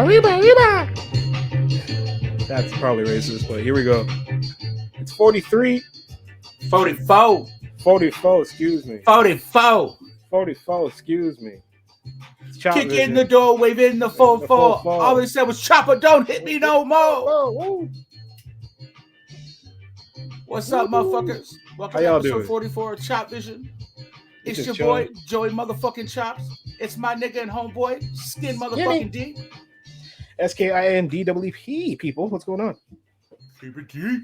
Arriba, arriba. That's probably racist, but here we go. It's 43. 44. 44, excuse me. 44. 44, excuse me. Kick in the door, wave in the 4-4. All they said was, Chopper, don't hit me no more. What's up, motherfuckers? Welcome to episode 44 of Chop Vision. It's your boy, Joey motherfucking Chops. It's my nigga and homeboy, Skin motherfucking D. SKINDWP, people. What's going on? Keep it deep.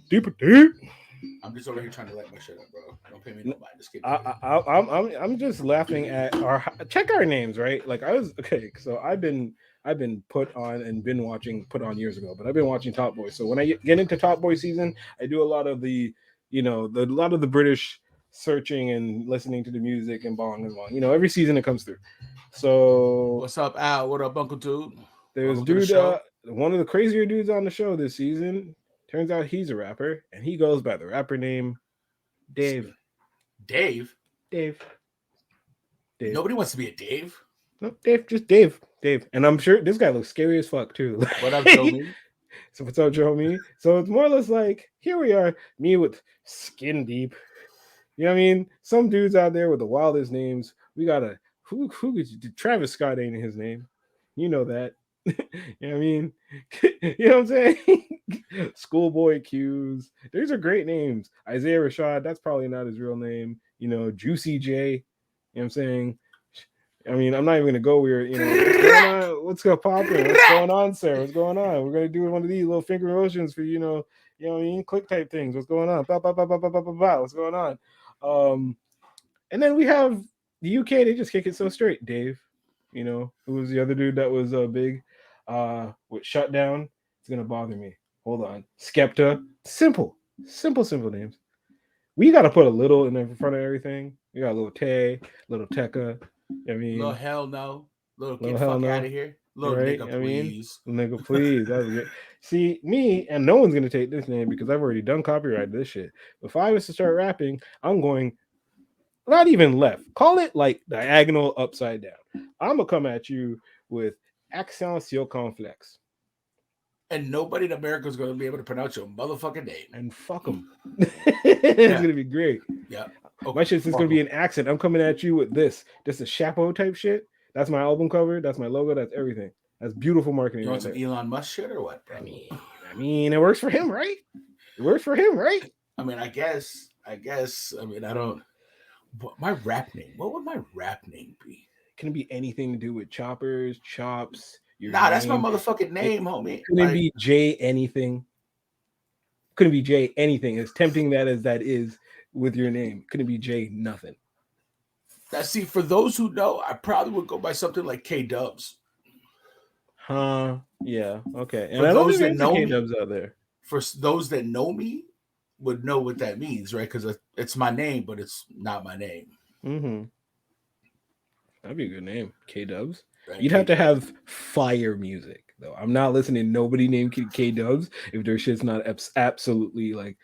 Deep. I'm just over here trying to light my shit up, bro. Don't pay me no mind. Just keep I'm just laughing at check our names, right? Like so I've been put on and been watching put on years ago, but I've been watching Top Boy. So when I get into Top Boy season, I do a lot of the British searching and listening to the music and bong and bong. Every season it comes through. So what's up, Al? What up, Uncle Dude? There's one of the crazier dudes on the show this season. Turns out he's a rapper, and he goes by the rapper name Dave. Dave. Nobody wants to be a Dave. No, Dave, just Dave. And I'm sure this guy looks scary as fuck too. What up, Joe? So what's up, Joe? So it's more or less like, here we are, me with Skin Deep. You know what I mean? Some dudes out there with the wildest names. We got who Travis Scott ain't his name. You know that. You know what I mean? You know what I'm saying? Schoolboy Q's. These are great names. Isaiah Rashad, that's probably not his real name. Juicy J. You know what I'm saying? I mean, I'm not even gonna go where, what's going popping? What's going on, sir? What's going on? We're gonna do one of these little finger motions for you know what I mean, click type things. What's going on? What's going on? And then we have the UK, they just kick it so straight. Dave, who was the other dude that was big with Shutdown. It's gonna bother me. Hold on. Skepta. Simple names. We gotta put a little in the front of everything. We got a little Tay, little Tekka. I mean, little hell no. Little get the fuck out of here. Little right? Nigga, please. Nigga, please. That was good. See, me, and no one's gonna take this name because I've already done copyright this shit. If I was to start rapping, I'm going not even left. Call it like diagonal upside down. I'm gonna come at you with accent circumflex. And nobody in America is going to be able to pronounce your motherfucking name. And fuck them. It's going to be great. Yeah. Okay. My shit's just going to be an accent. I'm coming at you with this. Just a chapeau type shit. That's my album cover. That's my logo. That's everything. That's beautiful marketing. You want some Elon Musk shit or what, bro? I mean, it works for him, right? I mean, I guess. I mean, I don't. My rap name. What would my rap name be? Can it be anything to do with choppers, chops? That's my motherfucking name, homie. Couldn't it be J anything? Couldn't be J anything. As tempting that is with your name. Couldn't be J nothing. Now, see, for those who know, I probably would go by something like K Dubs. Huh? Yeah. Okay. And I don't think there's K Dubs out there. For those that know me, would know what that means, right? Because it's my name, but it's not my name. Mm-hmm. That'd be a good name, K Dubs. Right. You'd have to have fire music, though. I'm not listening to nobody named K Dubs if their shit's not absolutely like,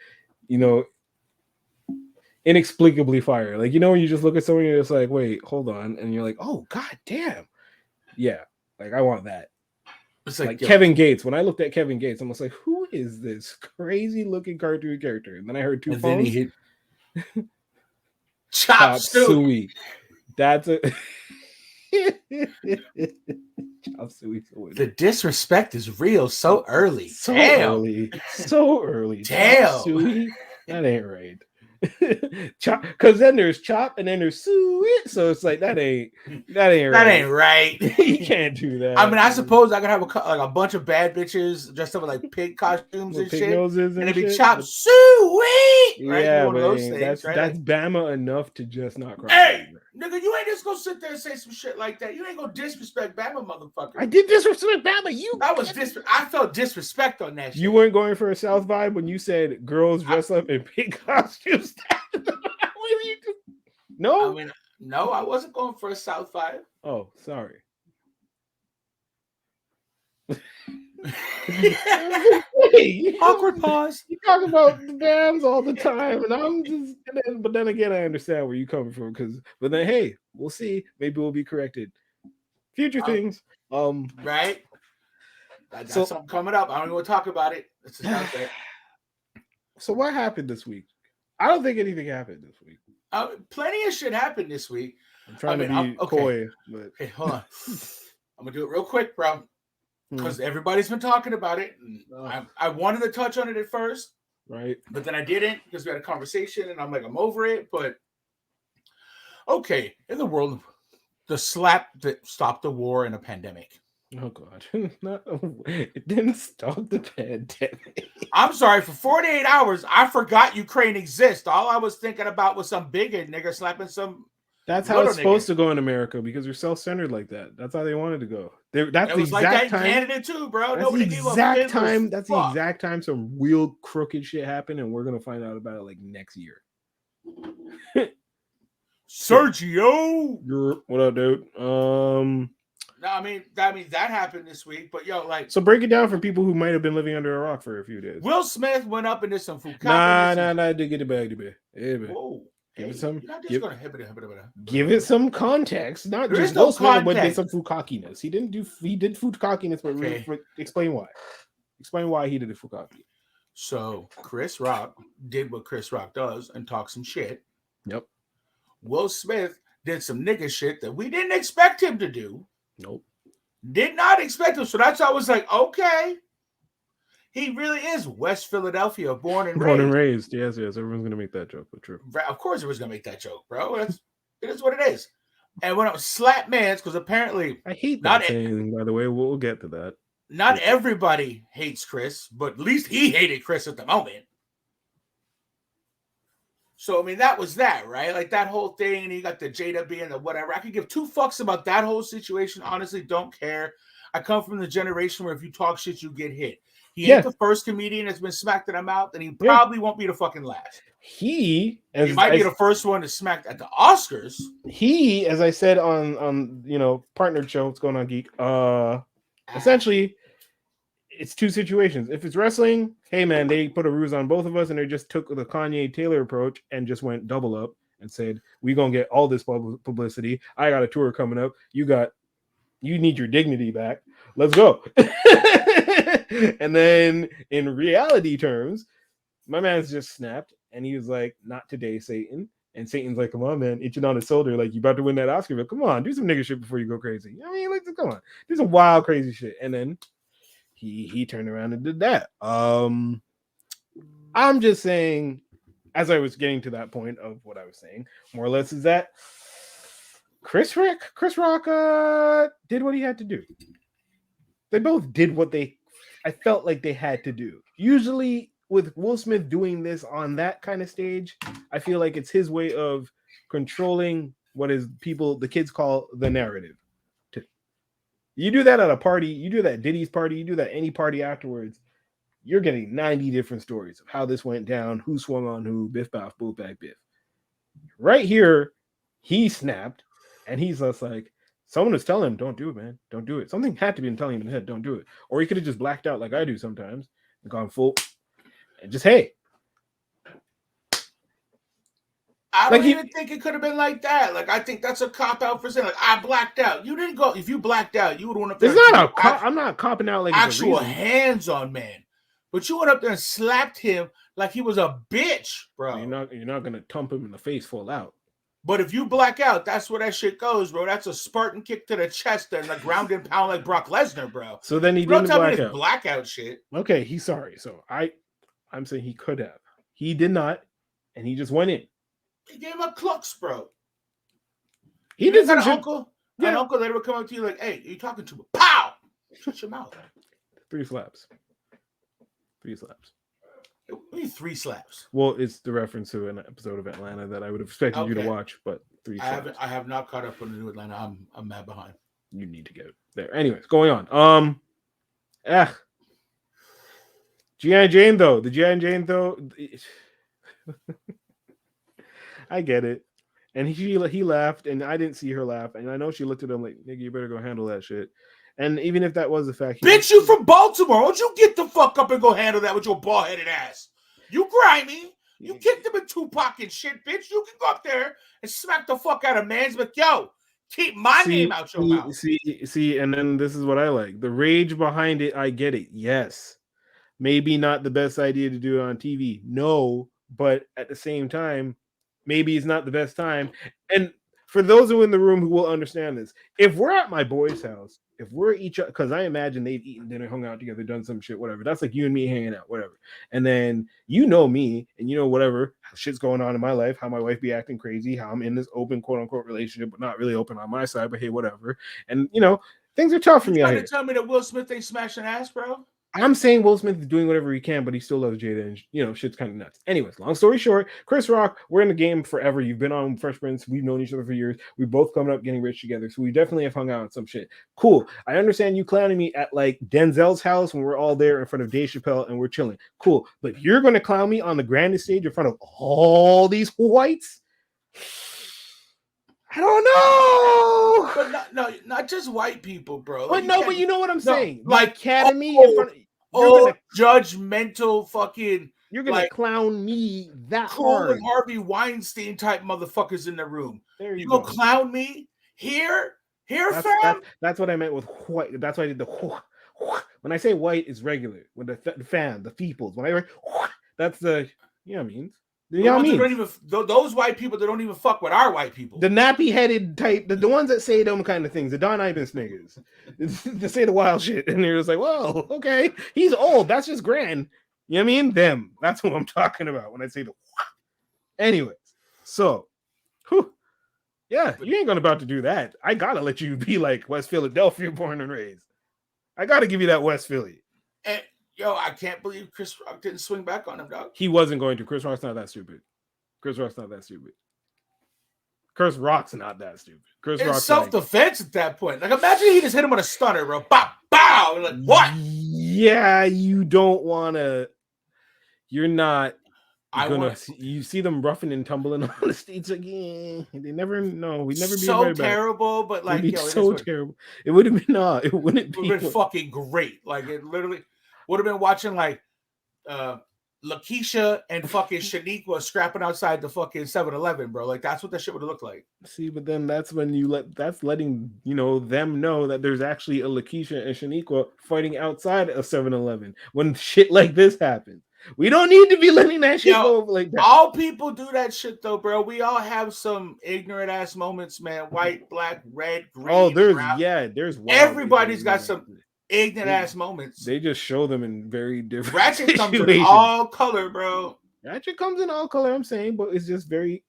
inexplicably fire. Like, when you just look at someone, you're just like, wait, hold on, and you're like, oh god damn, yeah, like I want that. It's like Kevin Gates. When I looked at Kevin Gates, I was like, who is this crazy looking cartoon character? And then I heard two phones. Then he hit Chop Suey. That's a. The disrespect is real so early. So early. Damn. Suey? That ain't right. Chop, because then there's Chop and then there's Suey. So it's like that ain't right. That ain't right. You can't do that. I mean, I suppose I could have a bunch of bad bitches dressed up with like pig costumes and shit, and it'd be Chop Suey. Right? Yeah, one of those things, that's Bama enough to just not cry. Hey, nigga, you ain't just gonna sit there and say some shit like that. You ain't gonna disrespect Bama, motherfucker. I did disrespect Bama. I felt disrespect on that shit. You weren't going for a South vibe when you said girls dress up in pig costumes. No? I mean, no, I wasn't going for a South vibe. Oh, sorry. Awkward pause. You talk about the bands all the time, and I'm just. But then again, I understand where you're coming from. But then, hey, we'll see. Maybe we'll be corrected. Future things. Right. That's something coming up. I don't even want to talk about it. It's just out there. So what happened this week? I don't think anything happened this week. Plenty of shit happened this week. I'm trying to be coy, but okay, hold on. I'm gonna do it real quick, bro, because everybody's been talking about it. And I wanted to touch on it at first, right? But then I didn't because we had a conversation, and I'm like, I'm over it. But okay, in the world, the slap that stopped the war in a pandemic. Oh God! It didn't stop the pandemic. I'm sorry. For 48 hours, I forgot Ukraine exists. All I was thinking about was some bigot nigga slapping some. That's how it's supposed to go in America because we're self-centered like that. That's how they wanted to go. That's the exact time. Canada too, bro. That's the exact time. That's the exact time some real crooked shit happened, and we're gonna find out about it like next year. Sergio, what up, dude? No, I mean that happened this week, but yo, like, so break it down for people who might have been living under a rock for a few days. Will Smith went up into some food. Nah, get it back, Whoa. Give it some. Give it some context. Not just Will Smith, but did some food cockiness. He did food cockiness, but explain why. Explain why he did the food cocky. So Chris Rock did what Chris Rock does and talk some shit. Yep. Will Smith did some nigga shit that we didn't expect him to do. Nope. Did not expect him. So that's why I was like, okay. He really is West Philadelphia, born and raised. Yes. Everyone's gonna make that joke, but true. Of course, everyone's gonna make that joke, bro. It is what it is. And when I was slap mans, because apparently I hate that saying. By the way, we'll get to that. Not everybody hates Chris, but at least he hated Chris at the moment. So I mean, that was that, right? Like that whole thing, and he got the Jada being the whatever. I could give two fucks about that whole situation. Honestly, don't care. I come from the generation where if you talk shit, you get hit. He ain't the first comedian that's been smacked in the mouth, and he probably won't be the fucking last. He might be the first one to smack at the Oscars. He, as I said on partnered show, what's going on, Geek? Essentially, it's two situations. If it's wrestling, hey man, they put a ruse on both of us, and they just took the Kanye Taylor approach and just went double up and said, "We gonna get all this publicity. I got a tour coming up. You need your dignity back. Let's go." And then in reality terms, my man's just snapped and he was like, "Not today, Satan." And Satan's like, "Come on, man," itching on his shoulder, like, "You about to win that Oscar, but come on, do some nigga shit before you go crazy." I mean, like, come on, do some wild, crazy shit. And then he turned around and did that. I'm just saying, as I was getting to that point of what I was saying, more or less, is that Chris Rock did what he had to do. They both did what I felt like they had to do. Usually with Will Smith doing this on that kind of stage, I feel like it's his way of controlling what the kids call the narrative. You do that at a party, you do that at Diddy's party, you do that any party afterwards, you're getting 90 different stories of how this went down, who swung on who, biff, boff, boop, back, biff. Right here, he snapped, and he's just like, someone was telling him, "Don't do it, man. Don't do it." Something had to be telling him in the head, "Don't do it." Or he could have just blacked out like I do sometimes and gone full and just, hey. I don't even think it could have been like that. Like, I think that's a cop out for saying, like, I blacked out. You didn't go. If you blacked out, you would have went up there. It's not a cop. I'm not copping out like actual hands-on man. But you went up there and slapped him like he was a bitch, bro. You're not gonna thump him in the face full out. But if you black out, that's where that shit goes, bro. That's a Spartan kick to the chest and a ground and pound like Brock Lesnar, bro. So then he didn't black out. Blackout shit. Okay, he's sorry. So I'm saying he could have. He did not, and he just went in. He gave him a clucks, bro. He did some shit. Uncle. Yeah. An uncle later would come up to you like, "Hey, you talking to me?" Pow! Shut your mouth. 3 slaps. We need 3 slaps. Well, it's the reference to an episode of Atlanta that I would have expected you to watch, but 3 slaps. I have not caught up on the new Atlanta. I'm mad behind. You need to get there. Anyways, going on. G.I. Jane though. The G.I. Jane though. I get it. And he laughed, and I didn't see her laugh, and I know she looked at him like, "Nigga, you better go handle that shit." And even if that was the fact, bitch, you from Baltimore? Won't you get the fuck up and go handle that with your bald-headed ass? You grimy. You kicked him in Tupac and shit, bitch. You can go up there and smack the fuck out of man's, but yo, Keep my name out your mouth. See, and then this is what I like. The rage behind it, I get it. Yes. Maybe not the best idea to do it on TV. No, but at the same time, maybe it's not the best time. And for those who are in the room who will understand this, if we're at my boy's house, if we're each other, because I imagine they've eaten dinner, hung out together, done some shit, whatever. That's like you and me hanging out, whatever. And then you know me, and you know whatever shit's going on in my life, how my wife be acting crazy, how I'm in this open quote unquote relationship, but not really open on my side, but hey, whatever. And you know, things are tough for me. You trying to tell me that Will Smith ain't smashing ass, bro? I'm saying Will Smith is doing whatever he can, but he still loves Jada, and you know, shit's kind of nuts. Anyways, long story short, Chris Rock, we're in the game forever. You've been on Fresh Prince, we've known each other for years. We both coming up getting rich together, so we definitely have hung out on some shit. Cool. I understand you clowning me at like Denzel's house when we're all there in front of Dave Chappelle and we're chilling. Cool, but you're gonna clown me on the grandest stage in front of all these whites? I don't know. But not just white people, bro. But no, but you know what I'm saying. Like Academy in front of judgmental fucking. You're gonna clown me that cool hard. with Harvey Weinstein type motherfuckers in the room. There you go. Clown me here, fam. That's what I meant with white. That's why I did the when I say white is regular. When the fam, the peoples. When I that's the means. Those white people that don't even fuck with our white people. The nappy-headed type, the ones that say them kind of things, the Don Imus niggas. They say the wild shit. And they're just like, whoa, okay. He's old. That's just grand. You know what I mean? Them. That's what I'm talking about when I say the anyways. So, yeah, you ain't gonna about to do that. I gotta let you be like West Philadelphia born and raised. I gotta give you that West Philly. And yo, I can't believe Chris Rock didn't swing back on him, dog. He wasn't going to. Chris Rock's not that stupid. Chris Rock's not that stupid. Chris Rock's self-defense at that point. Like, imagine he just hit him with a stunner, bro. Bow, bow. Like, what? Yeah, you don't want to. You're not gonna. You see them roughing and tumbling on the stage again. They never know. We'd never be so terrible, but like, yo, so terrible. It would have been it wouldn't be. It would have been fucking great. Like, it literally would have been watching like Lakeisha and fucking Shaniqua scrapping outside the fucking 7-Eleven, bro. Like, that's what that shit would have looked like. See, but then that's when that's letting them know that there's actually a Lakeisha and Shaniqua fighting outside a 7-Eleven when shit like this happens. We don't need to be letting that shit go like that. All people do that shit though, bro. We all have some ignorant ass moments, man. White, black, red, green. Oh, there's everybody's got some ignorant ass moments. They just show them in very different Ratchet comes in all color, bro. Ratchet comes in all color, I'm saying, but it's just very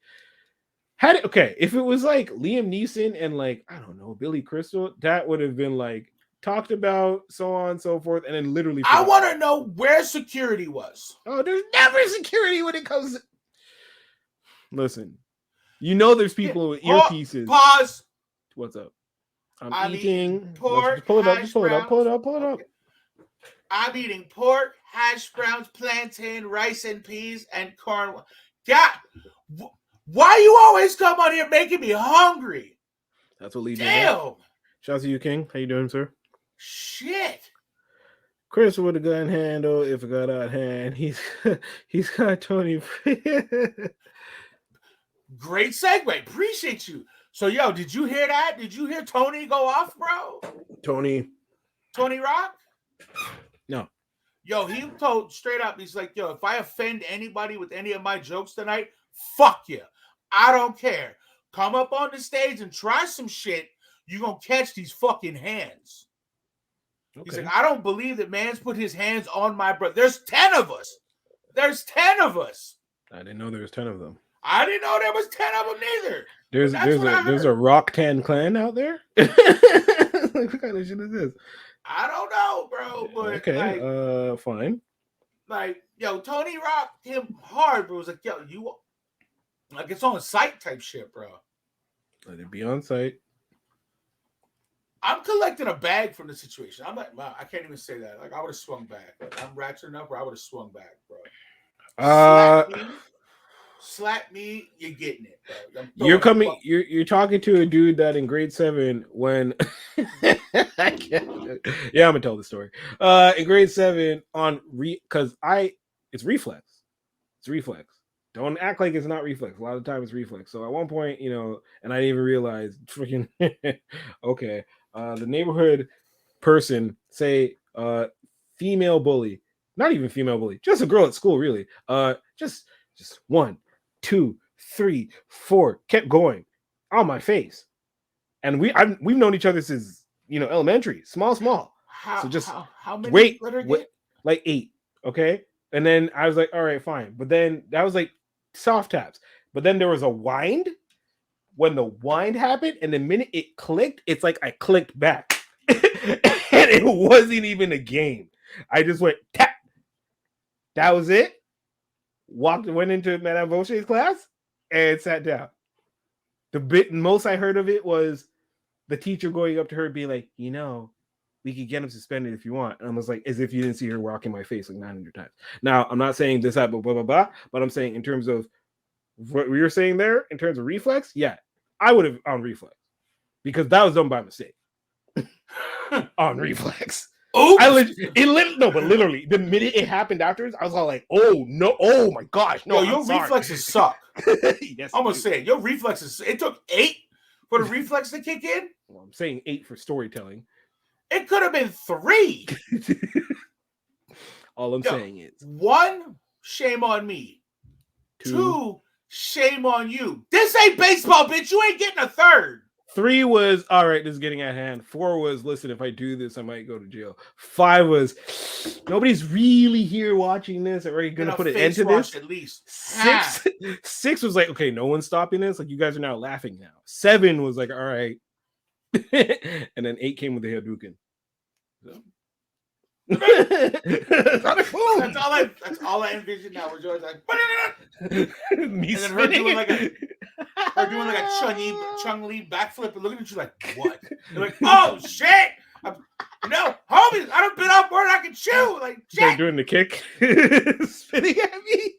if it was like Liam Neeson and like, I don't know, Billy Crystal, that would have been like talked about, so on and so forth, and then literally I want to know where security was. Oh, there's never security when it comes to... Listen, there's people with earpieces. Pause. What's up? I'm eating pork. Pull it up. I'm eating pork, hash browns, plantain, rice and peas, and corn. God, why you always come on here making me hungry? That's what leads me. Damn. Shout out to you, King. How you doing, sir? Shit. Chris with a gun handle. If it got out of hand, he's got Tony. Great segue. Appreciate you. So, yo, did you hear that? Did you hear Tony go off, bro? Tony Rock? No. Yo, he told straight up, he's like, yo, if I offend anybody with any of my jokes tonight, fuck you. I don't care. Come up on the stage and try some shit. You're going to catch these fucking hands. Okay. He's like, I don't believe that man's put his hands on my brother. There's 10 of us. I didn't know there was 10 of them. I didn't know there was 10 of them neither. There's a Rock Tan clan out there? What kind of shit is this? I don't know, bro. But okay, fine. Like, yo, Tony Rock him hard, bro. It was like, yo, you like it's on site type shit, bro. Let it be on site. I'm collecting a bag from the situation. I'm like, wow, I can't even say that. Like, I would have swung back. Like, I'm ratchet enough where I would have swung back, bro. Slap me, you're getting it, bro. You're you're talking to a dude that in grade 7 when I'm gonna tell the story. In grade 7 on it's reflex. Don't act like it's not reflex. A lot of times it's reflex. So at one point, and I didn't even realize freaking okay. The neighborhood person, say female bully, not even female bully, just a girl at school, really. Just 1, 2, 3, 4, kept going on my face. And we've known each other since elementary, small. How, so just how many wait, let her get? like 8, okay? And then I was like, all right, fine. But then that was like soft taps. But then there was a wind. When the wind happened, and the minute it clicked, it's like I clicked back. And it wasn't even a game. I just went tap. That was it. Went into Madame Vaucher's class and sat down. The most I heard of it was the teacher going up to her being like, we could get him suspended if you want. And I was like, as if you didn't see her rocking my face like 900 times. Now, I'm not saying this happened, blah, blah, blah, but I'm saying in terms of what we were saying there, in terms of reflex, yeah, I would have on reflex because that was done by mistake. On reflex. Oh, but literally, the minute it happened afterwards, I was all like, "Oh no! Oh my gosh! No, your reflexes suck." Yes, I'm gonna say your reflexes. It took 8 for the reflex to kick in. Well, I'm saying 8 for storytelling. It could have been 3. All I'm saying is 1, shame on me. 2, shame on you. This ain't baseball, bitch. You ain't getting a 3rd. 3 was all right. This is getting at hand. 4 was listen. If I do this, I might go to jail. 5 was nobody's really here watching this. Are you gonna put an end to this? At least 6 was like okay, no one's stopping this. Like you guys are now laughing now. 7 was like all right, and then 8 came with the Hadouken. So. That's all I envision now. Where George's like, me and then her doing like a Chung-Li backflip and looking at you like, what? You're like, oh shit! No, homies, I done been off more than I can chew. Like, shit. They're doing the kick, spinning at me.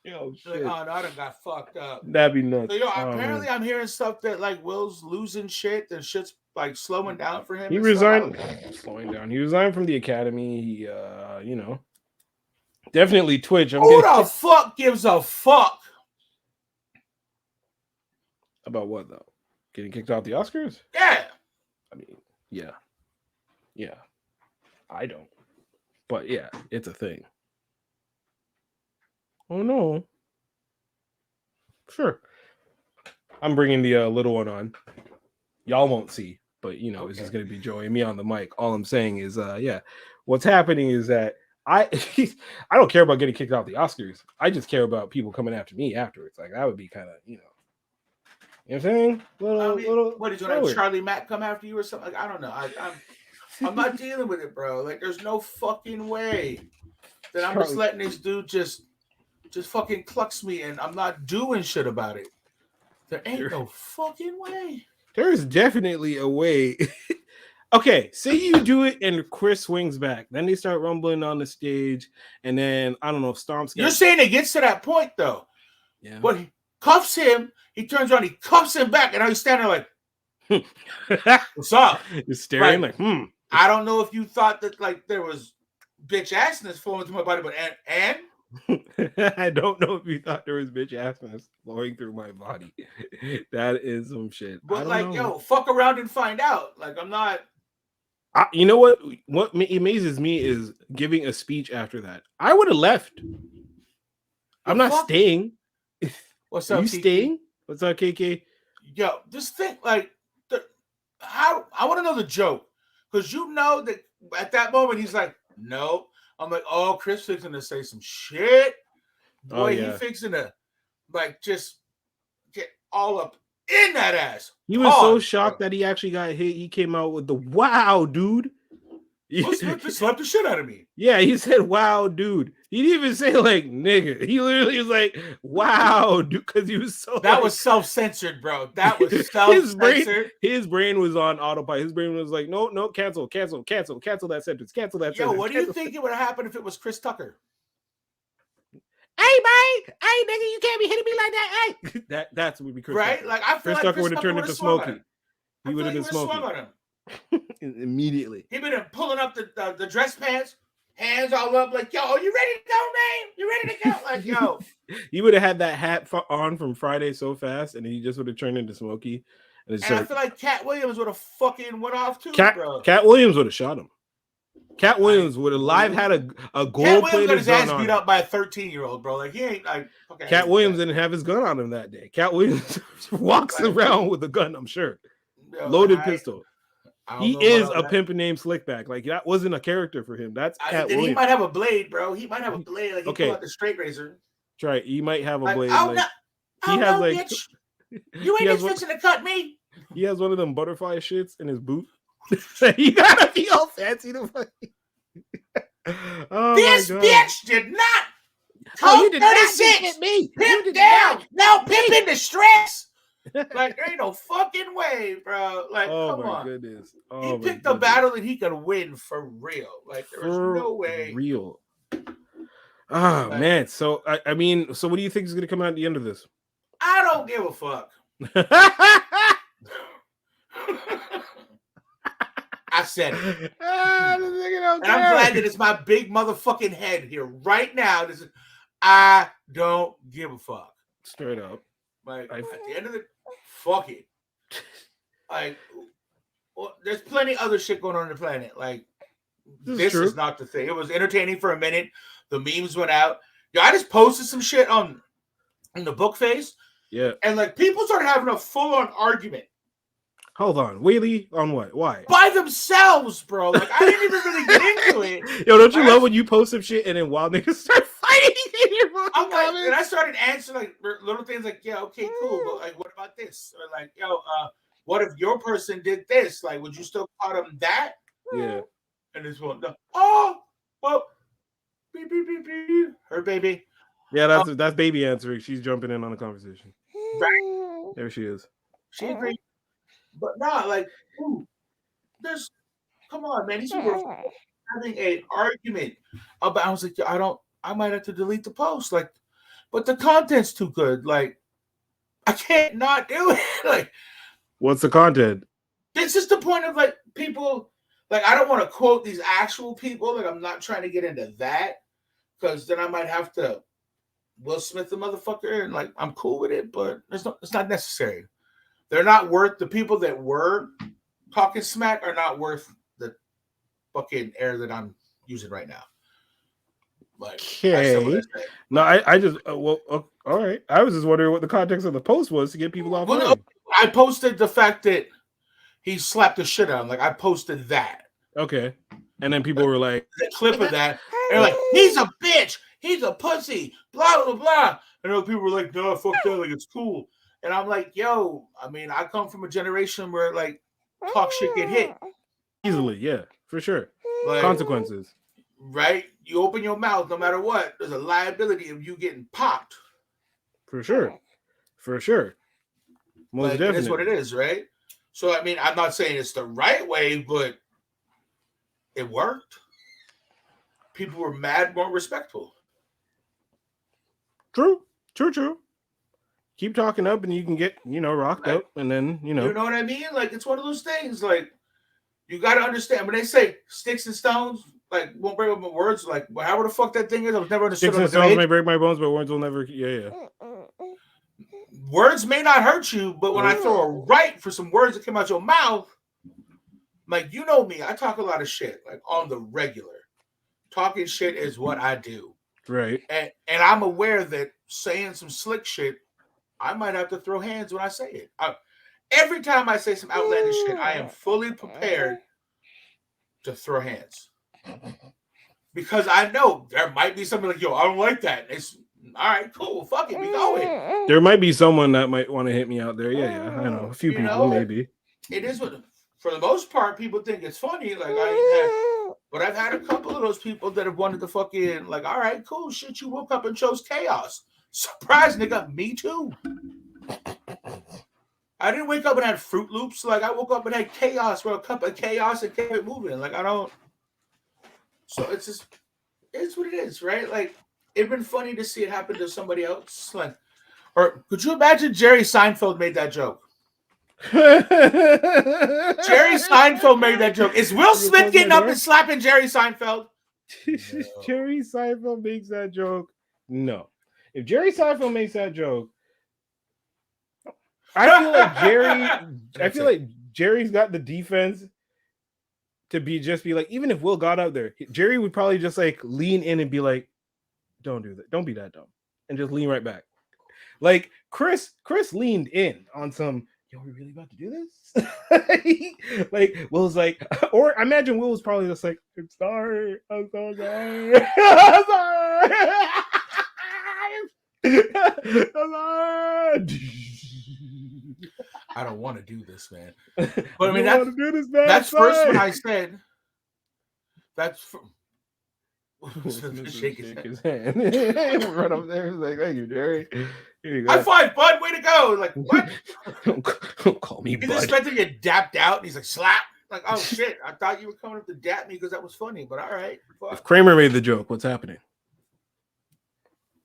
Yo, shit. Like, oh no, I done got fucked up. That'd be nuts. So, apparently I'm hearing stuff that like Will's losing shit and shit's like slowing down for him. He resigned. Slowing down. He resigned from the academy. He, definitely Twitch. Who the fuck gives a fuck about what though? Getting kicked off the Oscars? Yeah. I mean, yeah. I don't. But yeah, it's a thing. Oh no. Sure. I'm bringing the little one on. Y'all won't see, but okay. It's just gonna be Joey and me on the mic. All I'm saying is, what's happening is that I don't care about getting kicked out of the Oscars. I just care about people coming after me afterwards. Like that would be kind of, you know what I'm saying? What did you have Charlie Mack come after you or something? Like, I don't know. I'm not dealing with it, bro. Like, there's no fucking way that I'm just letting this dude just fucking clucks me and I'm not doing shit about it. There ain't no fucking way. There's definitely a way. Okay, say you do it and Chris swings back. Then they start rumbling on the stage, and then I don't know if Stomp's. You're saying it gets to that point though. Yeah. But he cuffs him. He turns around. He cuffs him back, and now he's standing there like, "What's up?" He's staring like. I don't know if you thought that like there was bitch assness flowing through my body, but and. I don't know if you thought there was bitch assness flowing through my body. That is some shit. But like, yo, fuck around and find out. Like, I'm not. You know what? What amazes me is giving a speech after that. I would have left. I'm not staying. What's up? You staying? What's up, KK? Yo, this thing, like, how I want to know the joke because you know that at that moment he's like, no. I'm like, oh, Chris fixing to say some shit. Boy, he fixing to like just get all up in that ass. He was so shocked that he actually got hit. He came out with the wow, dude. Just slapped the shit out of me. Yeah, he said, wow, dude. He didn't even say like nigga. He literally was like, wow, dude, because he was so that was self-censored, bro. That was self-censored. His brain was on autopilot. His brain was like, no, cancel that sentence. Cancel that sentence. Yo, what do you think it would have happened if it was Chris Tucker? Hey, man. Hey, nigga, you can't be hitting me like that. Hey. That's what would be Chris right? Tucker. Like, I feel Chris like Tucker would have turned into Smokey. He would have been Smokey. Swung on him. Immediately. He been pulling up the dress pants. hands all up, like, yo, you ready to go, man? You ready to go? Like, yo. You would have had that hat on from Friday so fast, and then you just would have turned into Smokey. And I feel like Cat Williams would have fucking went off too, bro. Cat Williams would have shot him. Cat Williams would have live had a gold plated gun. His ass beat up by a 13-year-old, bro. Like, he ain't like. Okay, Cat Williams didn't have his gun on him that day. Cat Williams walks around with a gun, I'm sure. Loaded pistol. He is a pimp named Slickback. Like, that wasn't a character for him. That's Cat Williams. He might have a blade, bro. He might have a blade. Like, he pull out the straight razor. That's right. He might have a blade. He has like. Bitch. You ain't just fixing to cut me. He has one of them butterfly shits in his boot. You gotta be all fancy to fight. This bitch did not. Oh, you did not hit me. Pimp down. No, pimp in distress. Like, there ain't no fucking way, bro. Like, come on. Goodness. He picked a battle that he could win for real. Like, there's no way. Real. Oh, man. So, I mean, so what do you think is going to come out at the end of this? I don't give a fuck. I said it. And I'm glad that it's my big motherfucking head here right now. I don't give a fuck. Straight up. Like, at the end of the fuck it. Like, well, there's plenty other shit going on the planet. Like, this is not the thing. It was entertaining for a minute. The memes went out. Yo, I just posted some shit in the book face. Yeah. And like people started having a full-on argument. Hold on. Wheelie on what? Why? By themselves, bro. Like, I didn't even really get into it. Yo, don't you love when you post some shit and then wild niggas start fighting in your fucking comments? And I started answering like little things like, yeah, okay, cool. But like, what about this? Or like, yo, what if your person did this? Like, would you still call them that? Yeah. And this one, oh, well, beep, beep, beep, beep. Her baby. Yeah, that's baby answering. She's jumping in on the conversation. Right. There she is. She agreed. But nah, like, come on, man. These people are having an argument about. I was like, I might have to delete the post. Like, but the content's too good. Like, I can't not do it. Like, what's the content? It's just the point of like people. Like, I don't want to quote these actual people. Like, I'm not trying to get into that because then I might have to Will Smith the motherfucker, and like I'm cool with it, but it's not necessary. They're not worth the people that were talking smack are not worth the fucking air that I'm using right now. Like, okay. No, I just all right. I was just wondering what the context of the post was to get people off. Well, I posted the fact that he slapped the shit out of him. Like, I posted that. Okay. And then people were like, the clip of that. They're like, he's a bitch. He's a pussy. Blah, blah, blah. And other people were like, no, fuck that. Like, it's cool. And I'm like, yo, I mean, I come from a generation where, like, talk shit get hit. Easily, yeah, for sure. Like, consequences. Right? You open your mouth no matter what. There's a liability of you getting popped. For sure. For sure. Most like, definitely. It is what it is, right? So, I mean, I'm not saying it's the right way, but it worked. People were mad, more respectful. True. Keep talking up and you can get, rocked up and then, You know what I mean? Like, it's one of those things. Like, you got to understand. When they say sticks and stones, like, won't break my words. Like, however the fuck that thing is, I was never understood. Sticks and stones may break my bones, but words will never. Yeah. Words may not hurt you, but when I throw a right for some words that came out your mouth, like, you know me, I talk a lot of shit, like, on the regular. Talking shit is what I do. Right. And I'm aware that saying some slick shit, I might have to throw hands when I say it. Every time I say some outlandish shit, I am fully prepared to throw hands. Because I know there might be somebody like, yo, I don't like that. It's all right, cool, fuck it, we going. There might be someone that might want to hit me out there. Yeah, I know. A few people, maybe. It is what, for the most part, people think it's funny. Like, but I've had a couple of those people that have wanted to fucking, like, all right, cool, shit, you woke up and chose chaos. Surprise, nigga, me too. I didn't wake up and had Fruit Loops. Like, I woke up and had chaos, bro, a cup of chaos and kept it moving. Like, I don't. So it's just, it's what it is, right? Like, it'd been funny to see it happen to somebody else. Like, or could you imagine Jerry Seinfeld made that joke? Jerry Seinfeld made that joke. Is Will Smith getting up and slapping Jerry Seinfeld? Jerry Seinfeld makes that joke. No. If Jerry Seinfeld makes that joke, I feel like Jerry's got the defense to be like, even if Will got out there, Jerry would probably just like lean in and be like, don't do that. Don't be that dumb. And just lean right back. Like Chris leaned in on some, yo, we really about to do this? Like Will's like, or I imagine Will was probably just like, I'm sorry. I'm so sorry. I'm sorry. I'm sorry. I don't want to do this, man. But I mean, that's first when I said that's shake his hand. Run up there. He's like, thank you, Jerry. Here you go. High five, bud. Way to go. Like, what? Don't call me he's bud. expecting to get dapped out. And he's like, slap. Like, oh shit. I thought you were coming up to dap me because that was funny, but all right. Fuck. If Kramer made the joke, what's happening?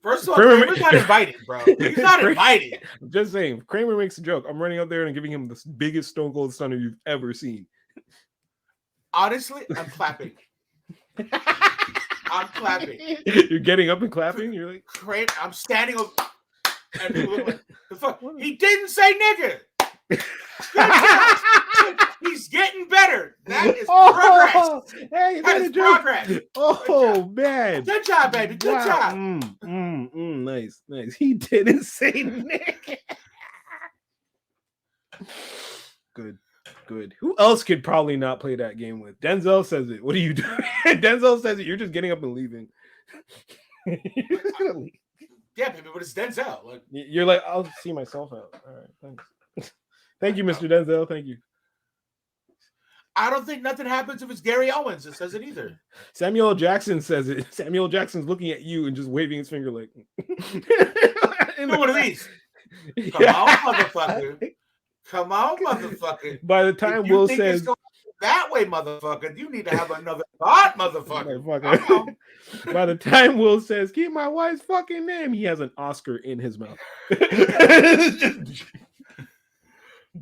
First of all, Kramer's not invited, bro. He's not invited. I'm just saying, if Kramer makes a joke, I'm running up there and giving him the biggest Stone Cold Stunner you've ever seen. Honestly, I'm clapping. I'm clapping. You're getting up and clapping? You're like, Kramer, I'm standing up. And like, the fuck? He didn't say nigga. He's getting better. That is progress. Hey, that is progress. Oh, man. Good job, baby. Good job. Nice. He didn't say nigga. Good. Who else could probably not play that game with? Denzel says it. What are you doing? Denzel says it. You're just getting up and leaving. You're just gonna leave. Yeah, baby, but it's Denzel. Like, you're like, I'll see myself out. All right, thanks. Thank you, Mr. Denzel. Thank you. I don't think nothing happens if it's Gary Owens that says it either. Samuel Jackson says it. Samuel Jackson's looking at you and just waving his finger like. Do one of these. Come on, motherfucker. Come on, motherfucker. By the time Will says that way, motherfucker, you need to have another thought, motherfucker. By the time Will says, keep my wife's fucking name, he has an Oscar in his mouth. Just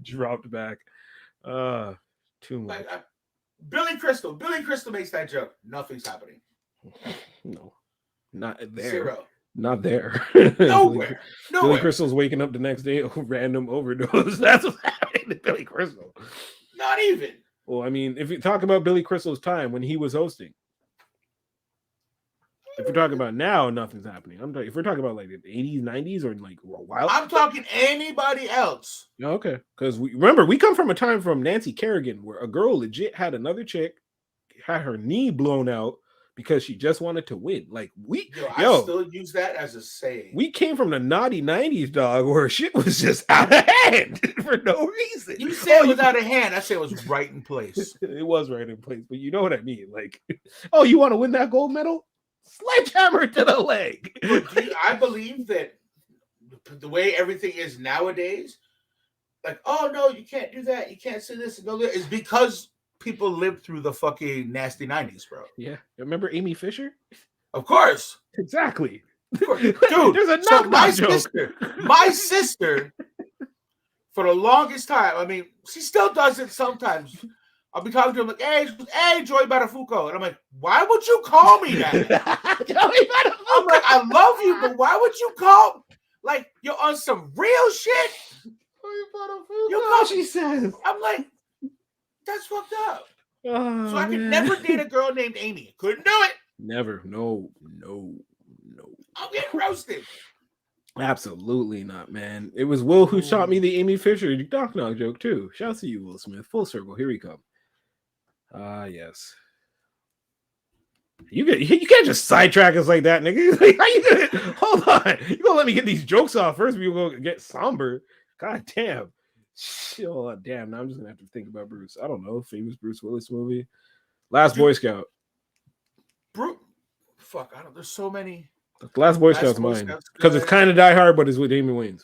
dropped back. Too much. Billy Crystal makes that joke. Nothing's happening. No, not there. Zero. Not there. Nowhere. Billy Crystal's waking up the next day, random overdose. That's what's happening to Billy Crystal. Not even. Well, I mean, if you talk about Billy Crystal's time when he was hosting, if we're talking about now, nothing's happening. If we're talking about like the 80s, 90s, or like a while, I'm talking anybody else. Okay, because we come from a time from Nancy Kerrigan where a girl legit had another chick, had her knee blown out because she just wanted to win. Like I still use that as a saying. We came from the naughty 90s, dog, where shit was just out of hand for no reason. You said it was out of hand. I said it was right in place. It was right in place, but you know what I mean. Like, oh, you want to win that gold medal? Sledgehammer to the leg. I believe that the way everything is nowadays, like, oh no, you can't do that. You can't say this and go there. Is because people lived through the fucking nasty 90s, bro. Yeah. Remember Amy Fisher? Of course. Exactly. Dude, there's a my sister, for the longest time, I mean, she still does it sometimes. I'll be talking to him like, hey, Joey Buttafuoco. And I'm like, why would you call me that? I'm like, I love you, but why would you call? Like, you're on some real shit. You know she says. I'm like, that's fucked up. Oh, so I could never date a girl named Amy. Couldn't do it. Never. No. I'm getting roasted. Absolutely not, man. It was Will who shot me the Amy Fisher Doc Knock joke too. Shouts to you, Will Smith. Full circle. Here we come. Yes. You can't just sidetrack us like that, nigga. Like, how you gonna hold on? You gonna let me get these jokes off first? We gonna get somber. God damn. Oh, damn. Now I'm just gonna have to think about Bruce. I don't know. Famous Bruce Willis movie. Last Boy Scout. Bruce. Fuck. I don't. There's so many. The Last Boy Scout's mine because it's kind of Die Hard, but it's with Amy Wayans.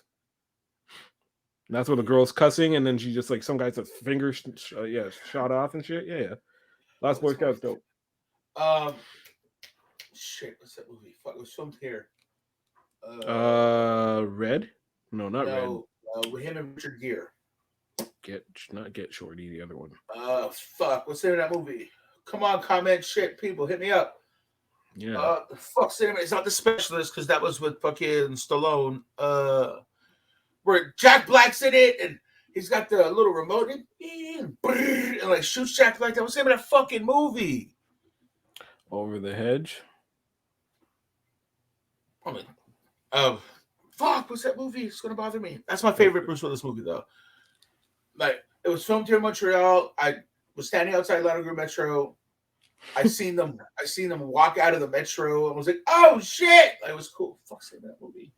That's where the girl's cussing, and then she just like some guy's finger, shot off and shit. Yeah. Last Boy Scout's dope. Shit, what's that movie? Fuck, it was filmed here. Red? No, not Red. With him and Richard Gere. Not Get Shorty, the other one. Fuck, what's the name of that movie? Come on, comment shit, people, hit me up. Yeah. Fuck cinema. It's not The Specialist because that was with fucking Stallone. Where Jack Black's in it and he's got the little remote and like shoots Jack Black. That was him in that fucking movie. Over the Hedge. I mean, fuck, what's that movie? It's gonna bother me. That's my favorite Bruce Willis movie though. Like it was filmed here in Montreal. I was standing outside Lanogram Metro. I seen them walk out of the metro and was like, oh shit! Like, it was cool. Fuck, say that movie.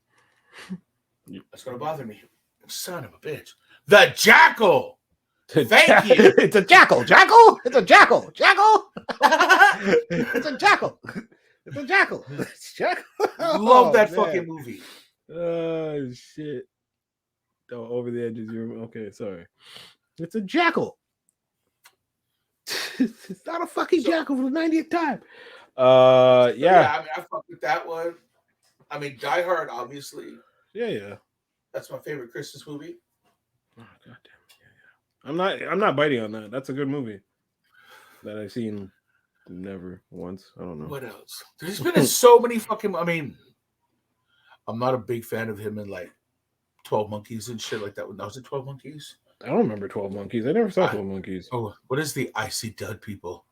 That's gonna bother me. Son of a bitch. The Jackal. Thank you. It's a jackal. Jackal. It's a jackal. Jackal. It's a jackal. It's a jackal. It's jackal. Love that fucking movie. Oh shit. Oh, Over the Edge is your okay. Sorry. It's a jackal. It's not a fucking jackal for the 90th time. Yeah. I mean, I fuck with that one. I mean, Die Hard, obviously. Yeah. That's my favorite Christmas movie. Oh, goddamn. Yeah. I'm not biting on that. That's a good movie that I've seen never once. I don't know. What else? There's been so many fucking. I mean, I'm not a big fan of him in like 12 Monkeys and shit like that. Was it 12 Monkeys? I don't remember 12 Monkeys. I never saw 12 Monkeys. Oh, what is the I See Dead People?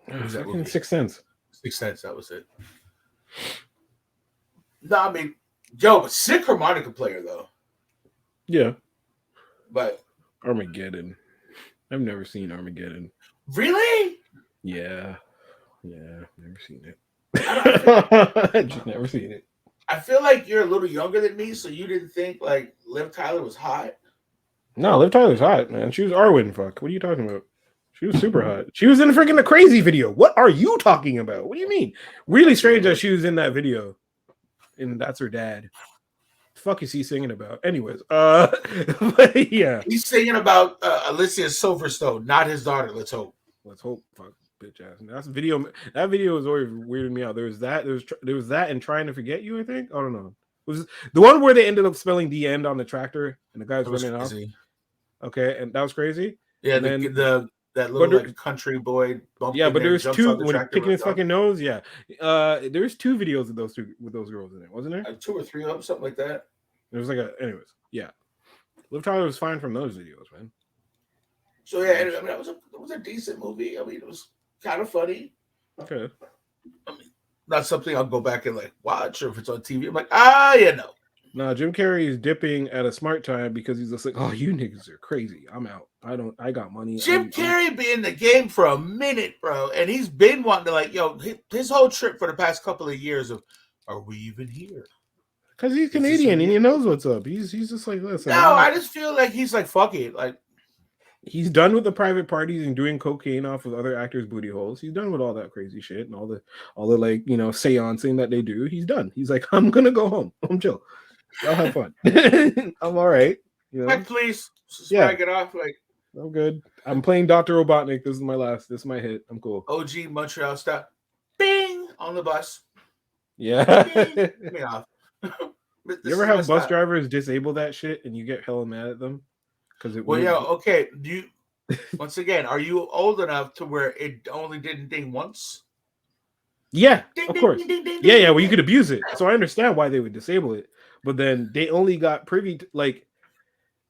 What is that movie? Sixth Sense. Sixth Sense, that was it. No, I mean, but sick harmonica player though. Yeah. But Armageddon. I've never seen Armageddon. Really? Yeah. Never seen it. I've just never seen it. I feel like you're a little younger than me, so you didn't think like Liv Tyler was hot. No, Liv Tyler's hot, man. She was Arwen. Fuck. What are you talking about? She was super hot. She was in freaking The Crazy video. What are you talking about? What do you mean? Really strange that she was in that video. And that's her dad. The fuck is he singing about? Anyways, but yeah. He's singing about Alicia Silverstone, not his daughter. Let's hope. Let's hope. Fuck, bitch ass. That's video. That video was always weirding me out. There was that and Trying to Forget You, I think. I don't know. It was the one where they ended up spelling the end on the tractor and the guy was running off. Okay, and that was crazy. Yeah, and then that little like, country boy. Yeah, but there's two when picking his fucking nose. Yeah, there's two videos of those two with those girls in it, wasn't there? 2 or 3 of them, something like that. It was like anyways, yeah. Liv Tyler was fine from those videos, man. So yeah, I mean, it was a decent movie. I mean, it was kind of funny. Okay. I mean, not something I'll go back and like watch, or if it's on TV, I'm like, yeah, no. Nah, Jim Carrey is dipping at a smart time because he's just like, oh, you niggas are crazy. I'm out. I got money. Jim Carrey be in the game for a minute, bro, and he's been wanting to like, his whole trip for the past couple of years of, are we even here? Because he's Canadian and he knows what's up. He's just like, listen. No, I just feel like he's like, fuck it, like. He's done with the private parties and doing cocaine off of other actors' booty holes. He's done with all that crazy shit and all the like, seancing that they do. He's done. He's like, I'm gonna go home. I'm chill. I'll have fun. I'm all right. Like, please, swag it off. Like, I'm good. I'm playing Dr. Robotnik. This is my hit. I'm cool. OG Montreal stuff. Bing on the bus. Yeah. Bing. Me off. You ever have bus drivers disable that shit and you get hella mad at them? Okay. Once again, are you old enough to where it only didn't ding once? Yeah, ding, of ding, course. Ding, ding, ding, yeah, well, you could abuse it. So I understand why they would disable it. But then they only got privy to, like,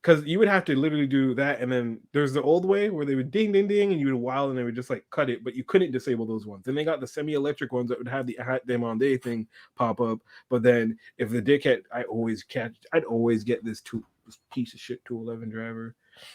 because you would have to literally do that. And then there's the old way where they would ding, ding, ding, and you would while and they would just like cut it. But you couldn't disable those ones. Then they got the semi-electric ones that would have the Demande thing pop up. But then if the dickhead, I'd always get this piece of shit 211 driver.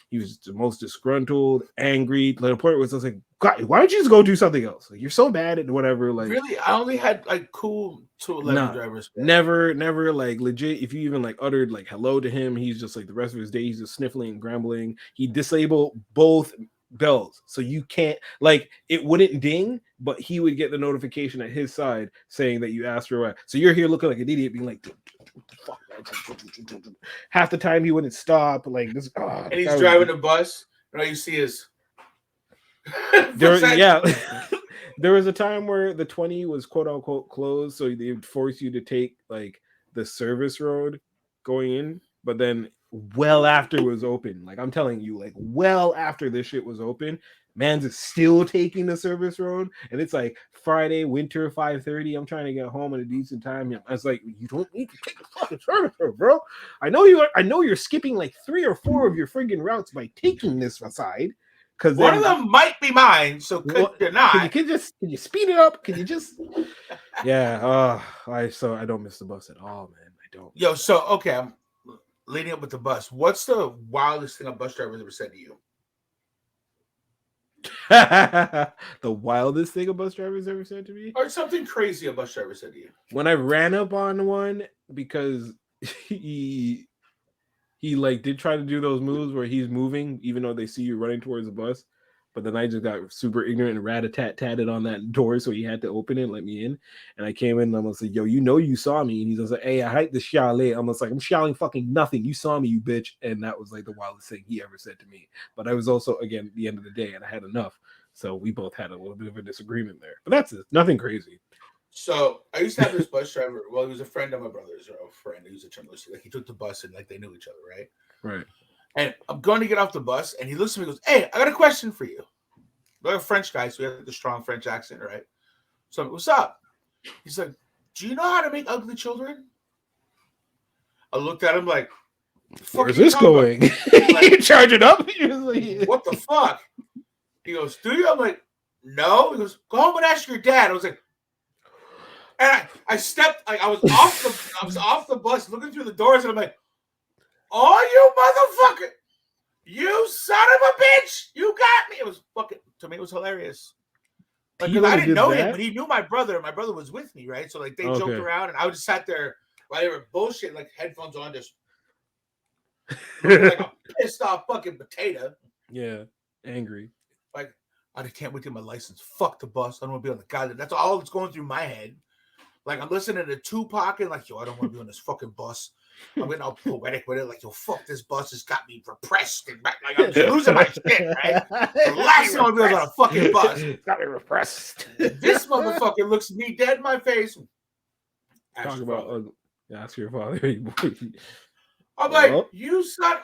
He was the most disgruntled, angry. To the point where it was just like, God, why don't you just go do something else? Like, you're so bad at whatever. Like, really, I only had like cool 211 drivers. Never like legit. If you even like uttered like hello to him, he's just like the rest of his day, he's just sniffling and grumbling. He disabled both bells, so you can't like it wouldn't ding, but he would get the notification at his side saying that you asked for a ride. So you're here looking like an idiot, being like, fuck. Half the time he wouldn't stop, like this. And he's driving a bus, and all you see is there was a time where the 20 was quote unquote closed, so they would force you to take like the service road going in, but then well after it was open, like I'm telling you, like well after this shit was open, Man's is still taking the service road, and it's like Friday, winter, 5:30. I'm trying to get home at a decent time. I was like, you don't need to take the fucking service road, bro. I know you're skipping like 3 or 4 of your friggin' routes by taking this aside. Because one of them might be mine, so could you not? Can you speed it up? Can you just yeah, I don't miss the bus at all, man. I don't. Yo, so okay, I'm leading up with the bus. What's the wildest thing a bus driver has ever said to you? The wildest thing a bus driver's ever said to me? Or something crazy a bus driver said to you? When I ran up on one because he like did try to do those moves where he's moving even though they see you running towards the bus, but then I just got super ignorant and rat-a-tat-tatted on that door, so he had to open it and let me in. And I came in and I was like, yo, you saw me. And he's just like, hey, I hiked the chalet. I'm just like, I'm shouting fucking nothing. You saw me, you bitch. And that was like the wildest thing he ever said to me. But I was also, again, at the end of the day, and I had enough. So we both had a little bit of a disagreement there. But that's it. Nothing crazy. So I used to have this bus driver. Well, he was a friend of my brother's, or a friend. He was a journalist. Like he took the bus and like they knew each other, right? Right. And I'm going to get off the bus, and he looks at me and goes, hey, I got a question for you. We're a French guy, so we have the strong French accent, right? So what's up? He's like, do you know how to make ugly children? I looked at him like, where's this going? Like, you charge it up? What the fuck? He goes, do you? I'm like, no. He goes, go home and ask your dad. I was like, and I stepped, like I was off the bus looking through the doors, and I'm like, oh, you motherfucker. You son of a bitch! You got me. It was fucking, to me, it was hilarious. Like, I didn't know him, but he knew my brother. My brother was with me, right? So like they joked around, and I just sat there while they were bullshit, like headphones on, just like a pissed off fucking potato. Yeah, angry. Like I can't wait to get my license. Fuck the bus. I don't want to be on the guy. That's all that's going through my head. Like I'm listening to Tupac and like, yo, I don't want to be on this fucking bus. I'm getting all poetic with it, like, yo, fuck, this bus has got me repressed and like I'm just losing my shit, right? The last time I was on a fucking bus, it's got me repressed. This motherfucker looks me dead in my face. Talk about ask your father. I'm like, you son,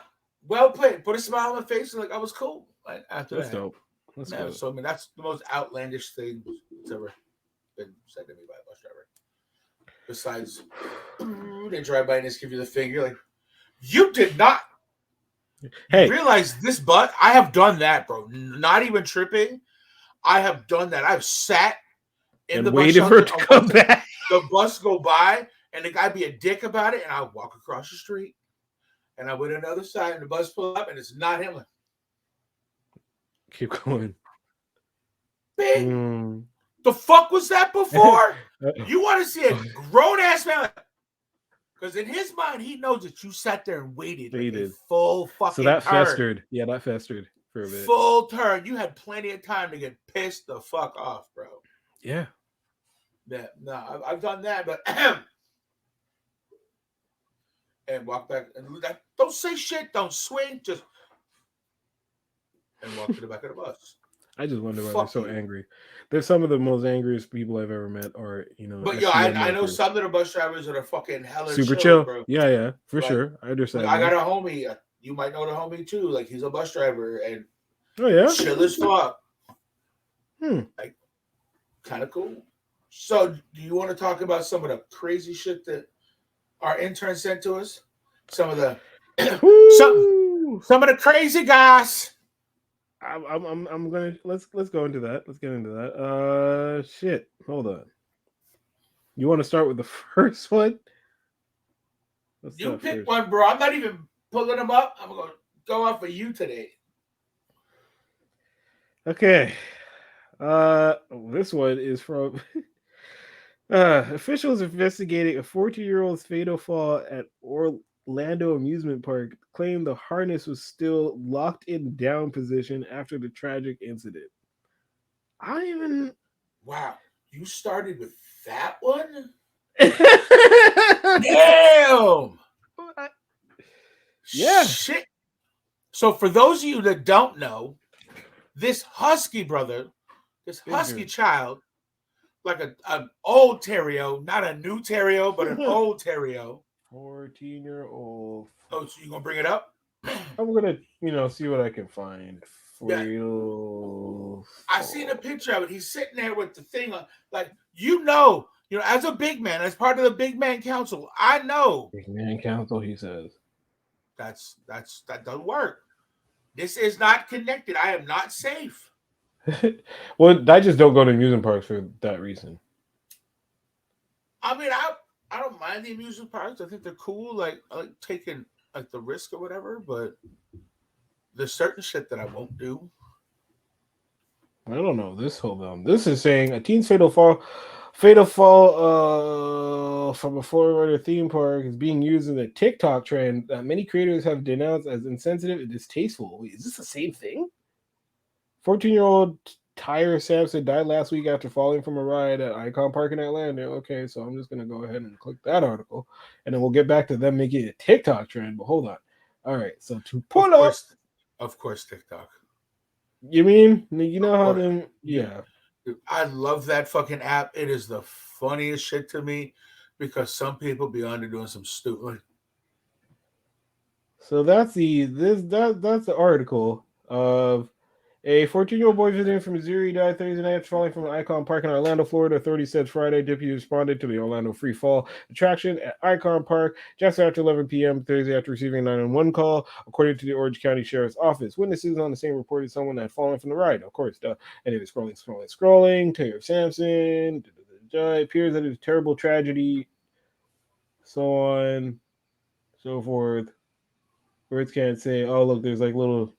well played. Put a smile on my face, and like I was cool. Like, after that's that, dope. That's yeah, so I mean, that's the most outlandish thing that's ever been said to me by a bus driver. Besides, they drive by and just give you the finger. Like, you did not realize this bus. I have done that, bro. Not even tripping. I have done that. I've sat in the waited for it to come back. The bus go by, and the guy be a dick about it, and I walk across the street, and I went to the other side, and the bus pull up, and it's not him. Like, keep going. Bing. The fuck was that before? You want to see a grown ass man? Because in his mind, he knows that you sat there and waited. Like a full fucking. So that turn. festered. Yeah, that festered for a bit. Full turn. You had plenty of time to get pissed the fuck off, bro. Yeah. Yeah. No, I've done that, but and walk back and don't say shit. Don't swing. Just and walk to the back of the bus. I just wonder why they're so angry. They're some of the most angriest people I've ever met, or But yo, I know some of the bus drivers that are fucking hella super chill, bro. Yeah, for sure. I understand. I got a homie. You might know the homie too. Like he's a bus driver and chill as fuck. Like kind of cool. So, do you want to talk about some of the crazy shit that our intern sent to us? Some of the some of the crazy guys. I'm gonna let's go into that. Let's get into that. Shit. Hold on. You want to start with the first one? You pick one, bro. I'm not even pulling them up. I'm gonna go off of you today. Okay. This one is from officials investigating a 14-year-old's fatal fall at Orlando amusement park claim the harness was still locked in down position after the tragic incident. Wow, you started with that one? Damn! Yeah. Shit. So for those of you that don't know, this husky brother, this husky child, like an old terrier, not a new terrier, but an old terrier. 14-year-old. Oh, so you gonna bring it up? I'm gonna, see what I can find. I seen a picture of it. He's sitting there with the thing on, like as a big man, as part of the big man council, I know Big man council. He says that doesn't work. This is not connected. I am not safe. well, I just don't go to amusement parks for that reason. I mean, I don't mind the amusement parks. I think they're cool. Like I like taking like the risk or whatever, but there's certain shit that I won't do. I don't know this. Hold on. This is saying a teen's fatal fall from a Florida theme park is being used in a TikTok trend that many creators have denounced as insensitive and distasteful. Wait, is this the same thing? 14-year-old Tyre Sampson died last week after falling from a ride at Icon Park in Atlanta. Okay, so I'm just going to go ahead and click that article, and then we'll get back to them making a TikTok trend. But hold on. All right, so to pull up. Of course, TikTok. You mean? You know how them... Yeah. I love that fucking app. It is the funniest shit to me because some people be on there doing some stupid... So that's the article of... A 14-year-old boy visiting from Missouri died Thursday night after falling from an Icon Park in Orlando, Florida. Authorities said Friday. Deputies responded to the Orlando Free Fall attraction at Icon Park just after 11 p.m. Thursday after receiving a 911 call, according to the Orange County Sheriff's Office. Witnesses on the scene reported someone had fallen from the ride. Of course, and it was scrolling. Taylor Sampson. It appears that it was a terrible tragedy. So on, so forth. Words can't say, oh, look, there's like little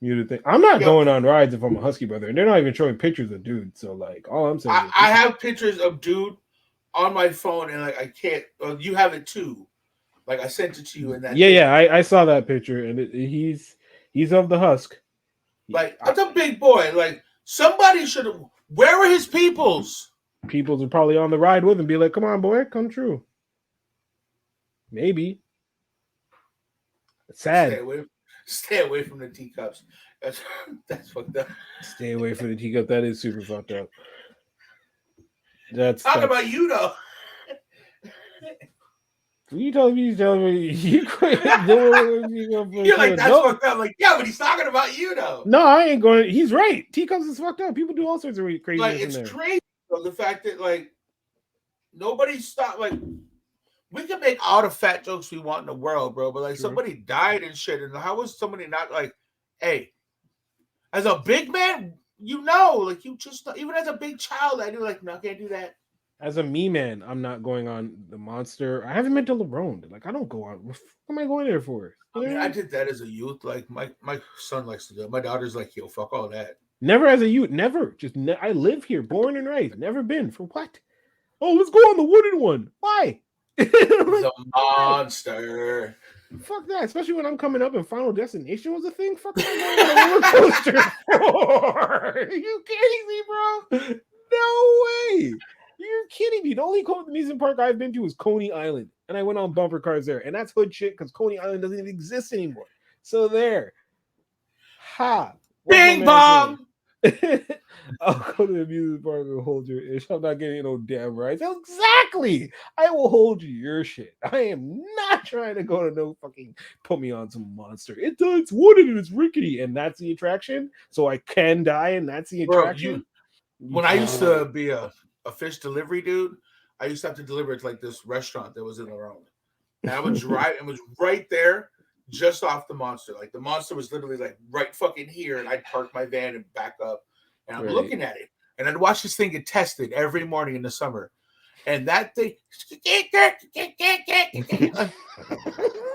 muted thing. I'm not going on rides if I'm a Husky brother, and they're not even showing pictures of dude. So like, all I'm saying, I have pictures of dude on my phone, and like I can't. Well, you have it too. Like I sent it to you in that. Yeah, I saw that picture, and he's of the Husk. Like that's a big boy. Like somebody should have. Where were his peoples? Peoples are probably on the ride with him. Be like, come on, boy, come true. Maybe. Sad. Stay away from the teacups. That's fucked up. Stay away from the teacup. That is super fucked up. That's about you though. You telling me you quit doing You're like that's fucked up. Like yeah, but he's talking about you though. No, I ain't going. He's right. Teacups is fucked up. People do all sorts of crazy. Like it's crazy though, the fact that like nobody stopped. Like we can make all the fat jokes we want in the world, bro, but like somebody died and shit, and how was somebody not like, hey, as a big man, like you just even as a big child, I do like no, I can't do that. As a me man, I'm not going on the monster. I haven't been to LeBron. Like I don't go on. What am I going there for? I mean, I did that as a youth. Like my son likes to do it. My daughter's like, yo, fuck all that. Never as a youth. Never. Just I live here, born and raised. Never been for what? Oh, let's go on the wooden one. Why? The monster. Fuck that, especially when I'm coming up and Final Destination was a thing. Fuck that, roller coaster for. Are you crazy, bro? No way. You're kidding me. The only amusement park I've been to is Coney Island, and I went on bumper cars there, and that's hood shit because Coney Island doesn't even exist anymore. So there. Ha. Bing bong. I'll go to the amusement park and hold your ish. I'm not getting no damn rights. Exactly. I will hold your shit. I am not trying to go to no fucking put me on some monster. It's wooden and it's rickety, and that's the attraction. So I can die, and that's the attraction. When I used to be a fish delivery dude, I used to have to deliver it to like this restaurant that was in the road. And I would drive, it was right there. Just off the monster. Like the monster was literally like right fucking here, and I'd park my van and back up, and I'm looking at it, and I'd watch this thing get tested every morning in the summer. And that thing,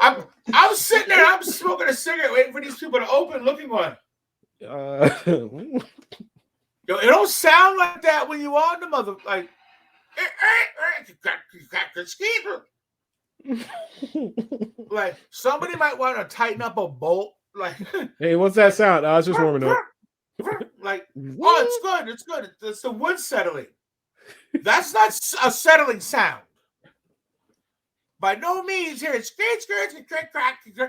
I'm sitting there, I'm smoking a cigarette, waiting for these people to open, looking one. Yo, it don't sound like that when you on the mother like. Like somebody might want to tighten up a bolt. Like, hey, what's that sound? I was just warming up. Like, oh, it's good. It's good. It's the wood settling. That's not a settling sound. By no means here. It's crack,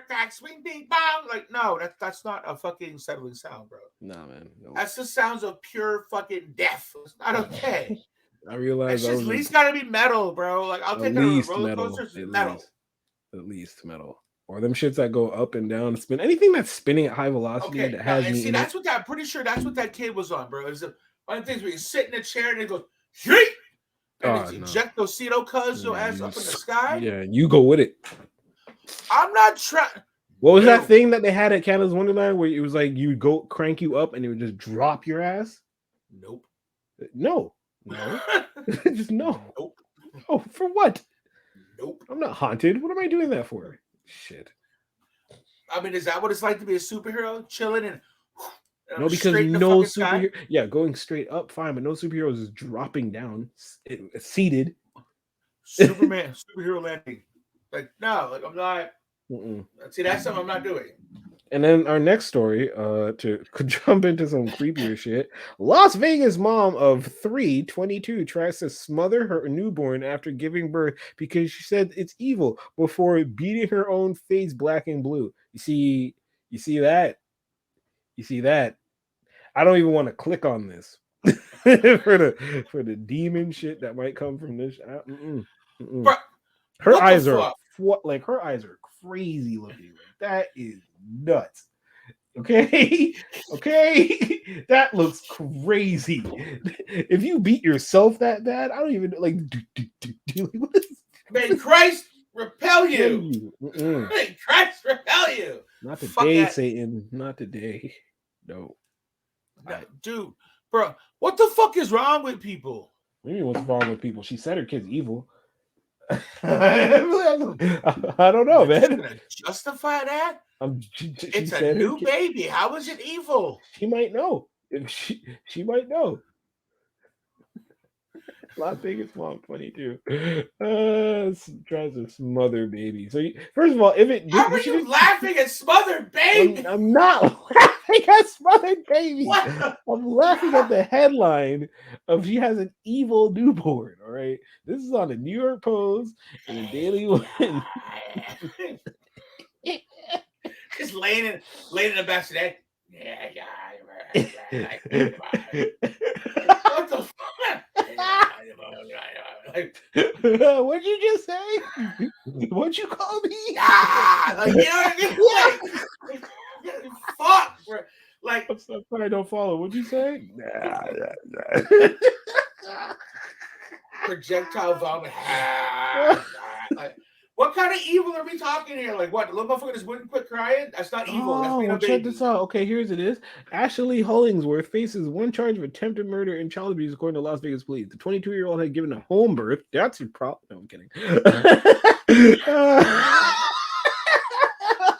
crack, swing, ding, bong. Like, no, that's not a fucking settling sound, bro. Nah, man. No. That's the sounds of pure fucking death. It's not okay. I realize it's just at least gotta be metal, bro. Like I'll take it on roller coasters. Metal. At least metal. or them shits that go up and down, spin anything that's spinning at high velocity Okay, that now has and me see in that's it. what that. I'm pretty sure that's what that kid was on, bro. It's one of the things where you sit in a chair and it goes, Yeet! And it's No. ejectocito cuz your ass up in the sky. Yeah, you go with it. I'm not trying. What was that thing that they had at Canada's Wonderland where it was like you go crank you up and it would just drop your ass? Nope. No. Just no. Nope. Oh, for what? Nope. I'm not haunted. What am I doing that for? Shit. I mean, is that what it's like to be a superhero? Chilling and no, because no superhero. Yeah, going straight up, fine, but no superheroes is dropping down, seated. Superhero landing. Like, no, like I'm not. See, that's something I'm not doing. And then our next story, to jump into some creepier shit. Las Vegas mom of 3, 22, tries to smother her newborn after giving birth because she said it's evil before beating her own face black and blue. You see that? You see that? I don't even want to click on this for the demon shit that might come from this. Her eyes are her eyes are crazy looking. That is nuts. Okay, that looks crazy. If you beat yourself that bad, I don't even like. May Christ repel you. May Christ repel you. Not today, Satan. Not today. No. Dude, bro, what the fuck is wrong with people? What do you mean what's wrong with people? She said her kid's evil. I don't know, man. Gonna justify that? It's a new baby. How is it evil? She might know. She might know. Las Vegas mom 22 tries to smother baby. So first of all, if it how are you laughing at smothered baby? I'm not laughing at smothered baby. What? I'm laughing at the headline of she has an evil newborn. All right, this is on the New York Post and the Daily Wind. Just laying in the bed today. What the fuck? What'd you just say? What'd you call me? Like, you know what I mean? Like, fuck, bro. Like, I'm sorry, I don't follow. What'd you say? Projectile vomit. Like, what kind of evil are we talking here? Like, what? The little motherfucker just wouldn't quit crying? That's not evil. Oh, That's check this out. Okay, here's it is. Ashley Hollingsworth faces one charge of attempted murder and child abuse, according to Las Vegas police. The 22-year-old had given a home birth. That's your problem. No, I'm kidding.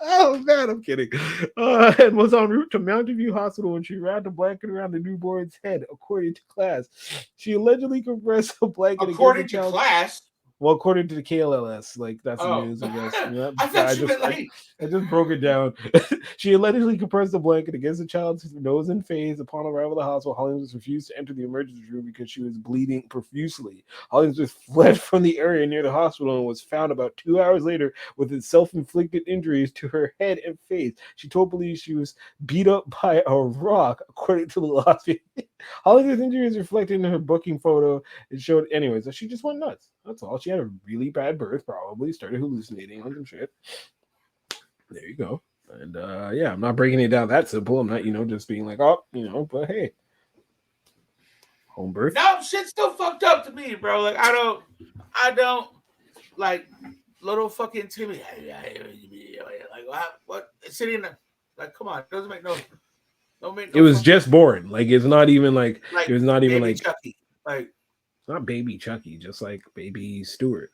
Oh, man, I'm kidding. And was en route to Mountain View Hospital when she wrapped a blanket around the newborn's head, according to class. She allegedly compressed a blanket according to class. Well, according to the KLLS, like that's the news, I guess. Yeah, I thought you meant like I just broke it down. She allegedly compressed the blanket against the child's nose and face. Upon arrival at the hospital, Hollingsworth refused to enter the emergency room because she was bleeding profusely. Hollingsworth fled from the area near the hospital and was found about 2 hours later with self-inflicted injuries to her head and face. She told police she was beat up by a rock, according to the Las Vegas. Hollingsworth's injuries reflected in her booking photo. It showed, anyways, that she just went nuts. That's all. She had a really bad birth, probably started hallucinating on some shit. There you go. And yeah, I'm not breaking it down that simple. I'm not, just being like, oh, but hey, home birth. No, shit's still fucked up to me, bro. Like I don't like little fucking Timmy. Like what? Sitting in like, come on, it doesn't make no. It was just born. Like it's not even like it was not even like Chucky. Like it's not baby Chucky, just like baby Stewie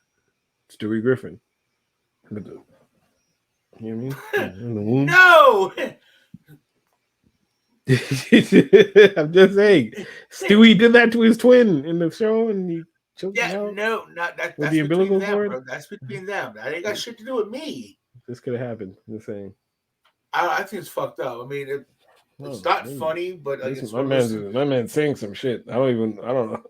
Griffin. You know what I mean? In the womb. No. I'm just saying, Stewie did that to his twin in the show, and he choked him out. No, not that. With the umbilical cord. Bro. That's between them. That ain't got shit to do with me. This could have happened. I'm just saying. I think it's fucked up. I mean, it's not funny, but like, my man's saying some shit. I don't know.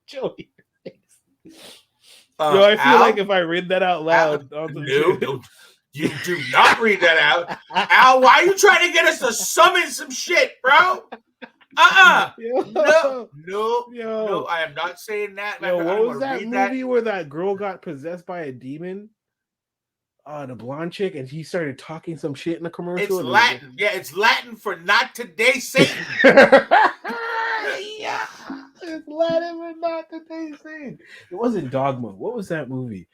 Joey. Yo, I feel like if I read that out loud, no, you do not read that out. Al, why are you trying to get us to summon some shit, bro? No, Yo, I am not saying that. yo, I what don't was want to that read movie where that girl got possessed by a demon? The blonde chick, and he started talking some shit in the commercial. It's Latin. Yeah, it's Latin for not today, Satan. Yeah, it's Latin but not today, Satan. It wasn't Dogma. What was that movie?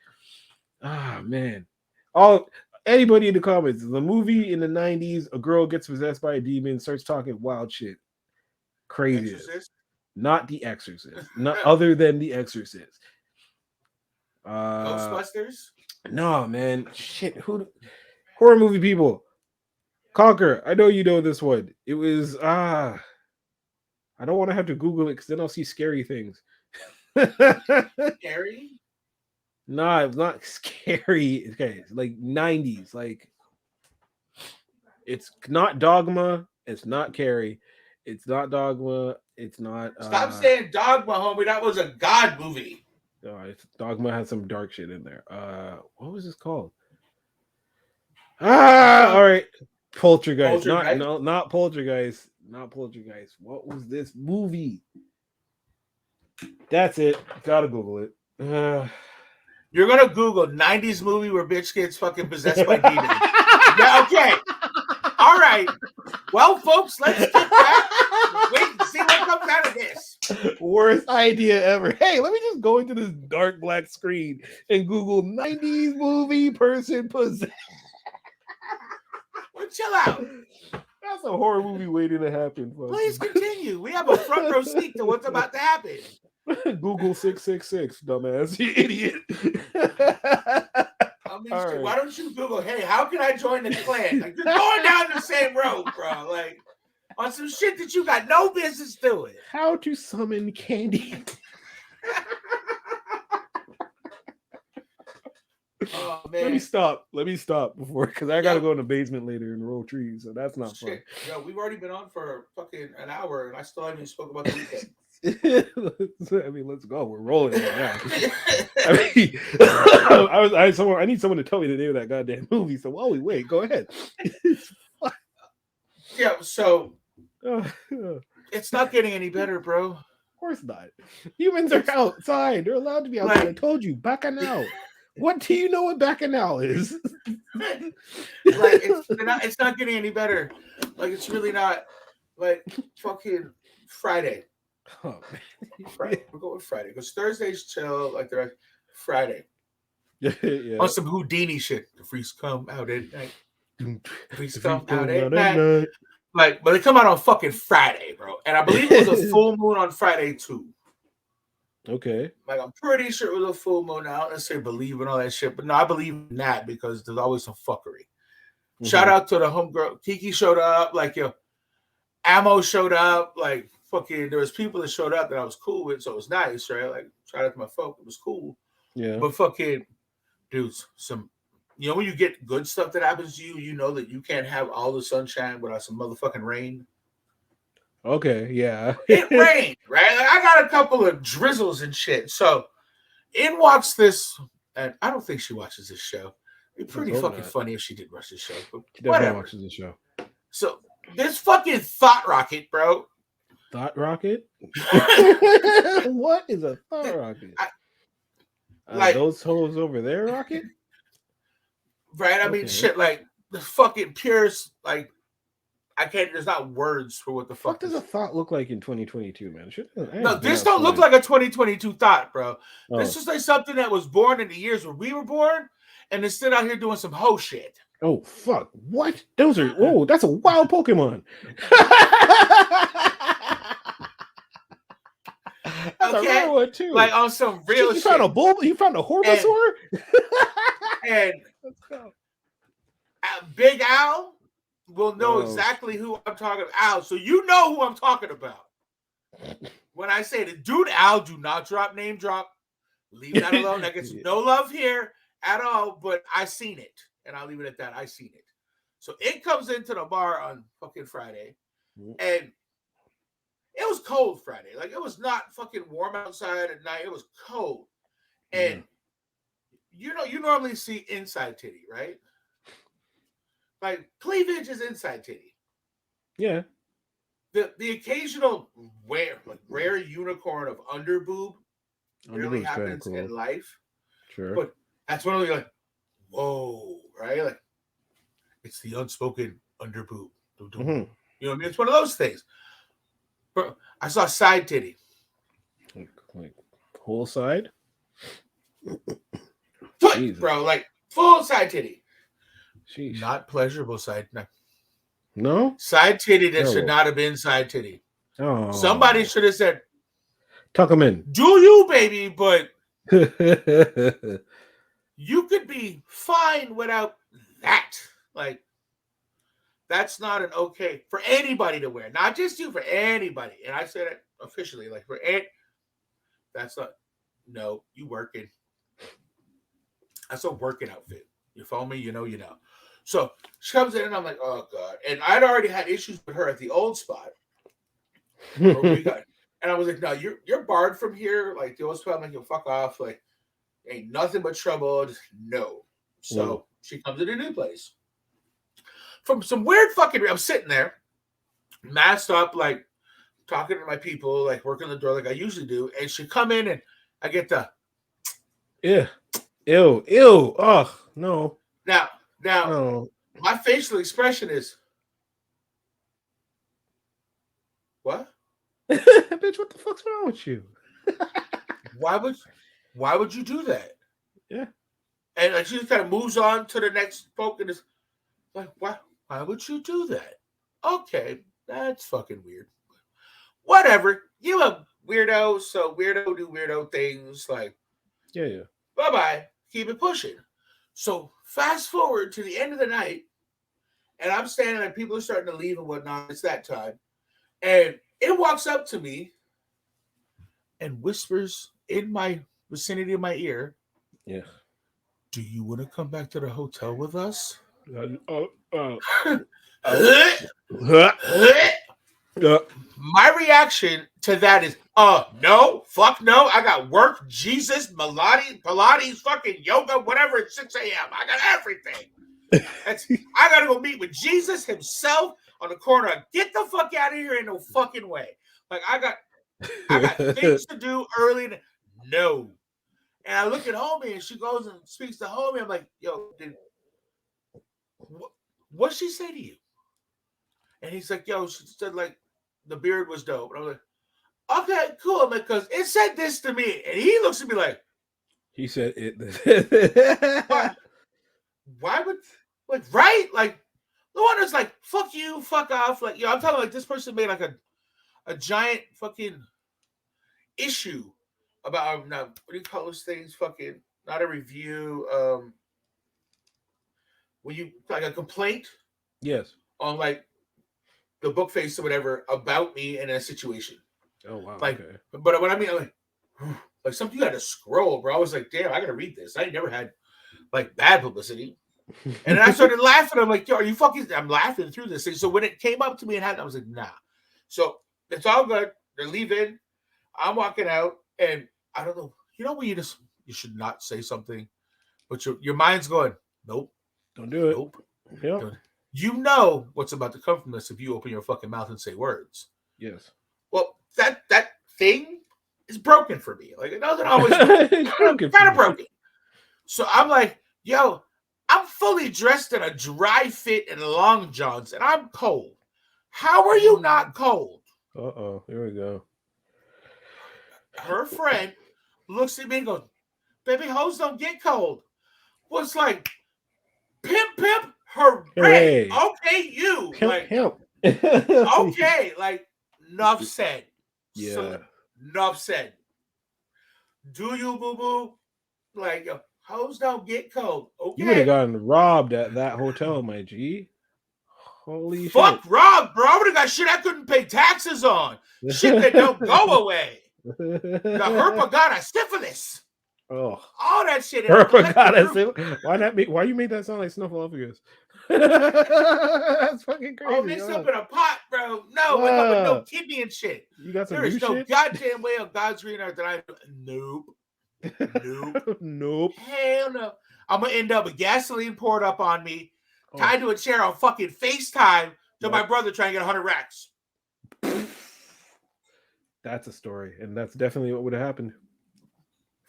Ah, man. All anybody in the comments. The movie in the 90s, a girl gets possessed by a demon, starts talking wild shit. Crazy. Not The Exorcist. Not other than The Exorcist. Ghostbusters? No, man. Shit. Horror movie people. Conquer. I know you know this one. It was I don't want to have to Google it because then I'll see scary things. Scary? Nah, it's not scary. Okay, it's like 90s. Like it's not Dogma. It's not Carrie. It's not Dogma. It's not. Stop saying Dogma, homie. That was a God movie. Dogma has some dark shit in there. What was this called? All right. Poltergeist. Not Poltergeist. Not Poltergeist. What was this movie? That's it. Gotta Google it. You're gonna Google 90s movie where bitch gets fucking possessed by demons. Yeah, okay. All right. Well, folks, let's get back. Wait and see what comes out of this. Worst idea ever. Hey, let me just go into this dark black screen and Google 90s movie person possessed. Well, chill out. That's a horror movie waiting to happen, folks. Please continue. We have a front row seat to what's about to happen. Google 666, dumbass, you idiot. Why don't you Google, hey, how can I join the clan? Like, you're going down the same road, bro. Like, on some shit that you got no business doing. How to summon candy. Oh, man. Let me stop before, because I gotta go in the basement later and roll trees, so that's not fun. Yo, we've already been on for fucking an hour, and I still haven't even spoke about the weekend. I mean, let's go. We're rolling right now. I need someone to tell me the name of that goddamn movie. So while we wait, go ahead. Yeah, so it's not getting any better, bro. Of course not. Humans are outside. They're allowed to be outside. I told you, Bacchanal. What do you know what Bacchanal is? Like it's not getting any better. Like it's really not. Like fucking Friday. Oh, Friday. We're going Friday because Thursday's chill. Like they're Friday. Yeah. On some Houdini shit. The freaks come out at night. Come out at night. Like, but they come out on fucking Friday, bro. And I believe it was a full moon on Friday too. Okay. Like I'm pretty sure it was a full moon. I don't necessarily believe in all that shit, but no, I believe in that because there's always some fuckery. Mm-hmm. Shout out to the homegirl. Kiki showed up. Like Ammo showed up. Like fucking, there was people that showed up that I was cool with, so it was nice, right? Like shout out to my folk. It was cool. Yeah. But fucking, dudes, when you get good stuff that happens to you, you know that you can't have all the sunshine without some motherfucking rain. Okay, yeah. It rained, right? Like, I got a couple of drizzles and shit. So, in watched this, and I don't think she watches this show. It'd be pretty fucking funny if she did watch this show. But she definitely watches the show. So, this fucking Thought Rocket, bro. Thought Rocket? What is a Thought Rocket? Like those hoes over there, Rocket? Right? I mean, shit, like, the fucking purest, like, I can't. There's not words for what the fuck does a thought look like in 2022, man? No, this don't look like a 2022 thought, bro. Oh. This is like something that was born in the years where we were born, and it's still out here doing some hoe shit. Oh fuck! What? Those are that's a wild Pokemon. That's a rare one too. Like on some real shit. You found a bull. You found a Bulbasaur. And let's go. Big Al will know exactly who I'm talking about. Al, so you know who I'm talking about. When I say the dude Al, do not name drop. Leave that alone. That gets no love here at all, but I seen it. And I'll leave it at that. I seen it. So it comes into the bar on fucking Friday. And it was cold Friday. Like it was not fucking warm outside at night. It was cold. And you normally see inside titty, right? Like cleavage is inside titty. Yeah. the occasional rare unicorn of underboob really Underboob's kind of happens cool. in life. Sure. But that's one of the like, whoa, right? Like it's the unspoken underboob. Mhm. You know what I mean? It's one of those things. But I saw side titty. Like whole side? Foot, Jesus. bro, like full side titty. Sheesh. Not pleasurable side. No? Side titty that should Terrible. not have been side titty. Oh. Somebody should have said, tuck them in. do you, baby? But you could be fine without that. Like, that's not an okay for anybody to wear. Not just you, for anybody. And I said it officially, like for that's not, no, you working. That's a working outfit. You follow me? You know. So she comes in and I'm like, oh God. And I'd already had issues with her at the old spot. Where we got, and I was like, no, you're barred from here. Like the old spot, I'm like, yo, fuck off. Like, ain't nothing but trouble. Just no. So she comes in a new place. From some weird fucking, I'm sitting there, masked up, like talking to my people, like working the door like I usually do. And she come in and I get the yeah. Ew. Oh, no. Now, Oh. my facial expression is what? Bitch, what the fuck's wrong with you? Why would you do that? Yeah. And like she just kind of moves on to the next folk and is like, why would you do that? Okay, that's fucking weird. Whatever. You a weirdo, so weirdo do weirdo things. Like, Yeah. bye-bye. Keep it pushing. So fast forward to the end of the night, and I'm standing there, people are starting to leave and whatnot. It's that time. And it walks up to me and whispers in my vicinity of my ear, Yeah. do you want to come back to the hotel with us? My reaction to that is, no, fuck no. I got work, Jesus, Pilates, fucking yoga, whatever at 6 a.m. I got everything. I got to go meet with Jesus himself on the corner. Get the fuck out of here in no fucking way. Like, I got things to do early. No. And I look at homie and she goes and speaks to homie. I'm like, yo, dude, what'd she say to you? And he's like, yo, she said like the beard was dope. And I'm like, okay, cool, man, because it said this to me. And he looks at me like, he said it. Why would, like, right? Like, the one that's like, fuck you, fuck off. Like, yo, I'm talking like this person made like a giant fucking issue about, now, what do you call those things? Fucking, not a review. When you, like a complaint? Yes. On like the book face or whatever about me in a situation. Oh, wow. Like, okay. But when I mean, I'm like something you had to scroll, bro. I was like, damn, I gotta read this. I never had like bad publicity. And then I started laughing. I'm like, yo, are you fucking? I'm laughing through this thing. So when it came up to me and happened, I was like, nah. So it's all good. They're leaving. I'm walking out, and I don't know. You know when you should not say something, but your mind's going, nope, don't do it. Nope. Yeah. You know what's about to come from this if you open your fucking mouth and say words. Yes. Well, that thing is broken for me. Like, it doesn't always kind of broken. So I'm like, yo, I'm fully dressed in a dry fit and long johns, and I'm cold. How are you not cold? Uh-oh. Here we go. Her friend looks at me and goes, baby, hoes don't get cold. Well, it's like, pimp, hooray. Okay, you. Pimp. Okay, like, enough said. Yeah. So, enough said. Do you, boo-boo? Like, hoes don't get cold. Okay. You would have gotten robbed at that hotel, my G. Holy Fuck shit. robbed, bro. I would have got shit I couldn't pay taxes on. Shit that don't go away. The herpa got a syphilis. Oh, all that shit. Herpa got a syphilis. Why you made that sound like Snuffleupagus? That's fucking crazy. Oh, mixed up in a pot, bro. No, wake up with no kidney and shit. You got some There is no shit? goddamn way on God's green earth that I. Nope. Nope. Hell no. I'm gonna end up with gasoline poured up on me, tied to a chair on fucking FaceTime to my brother trying to get 100 racks. That's a story, and that's definitely what would have happened.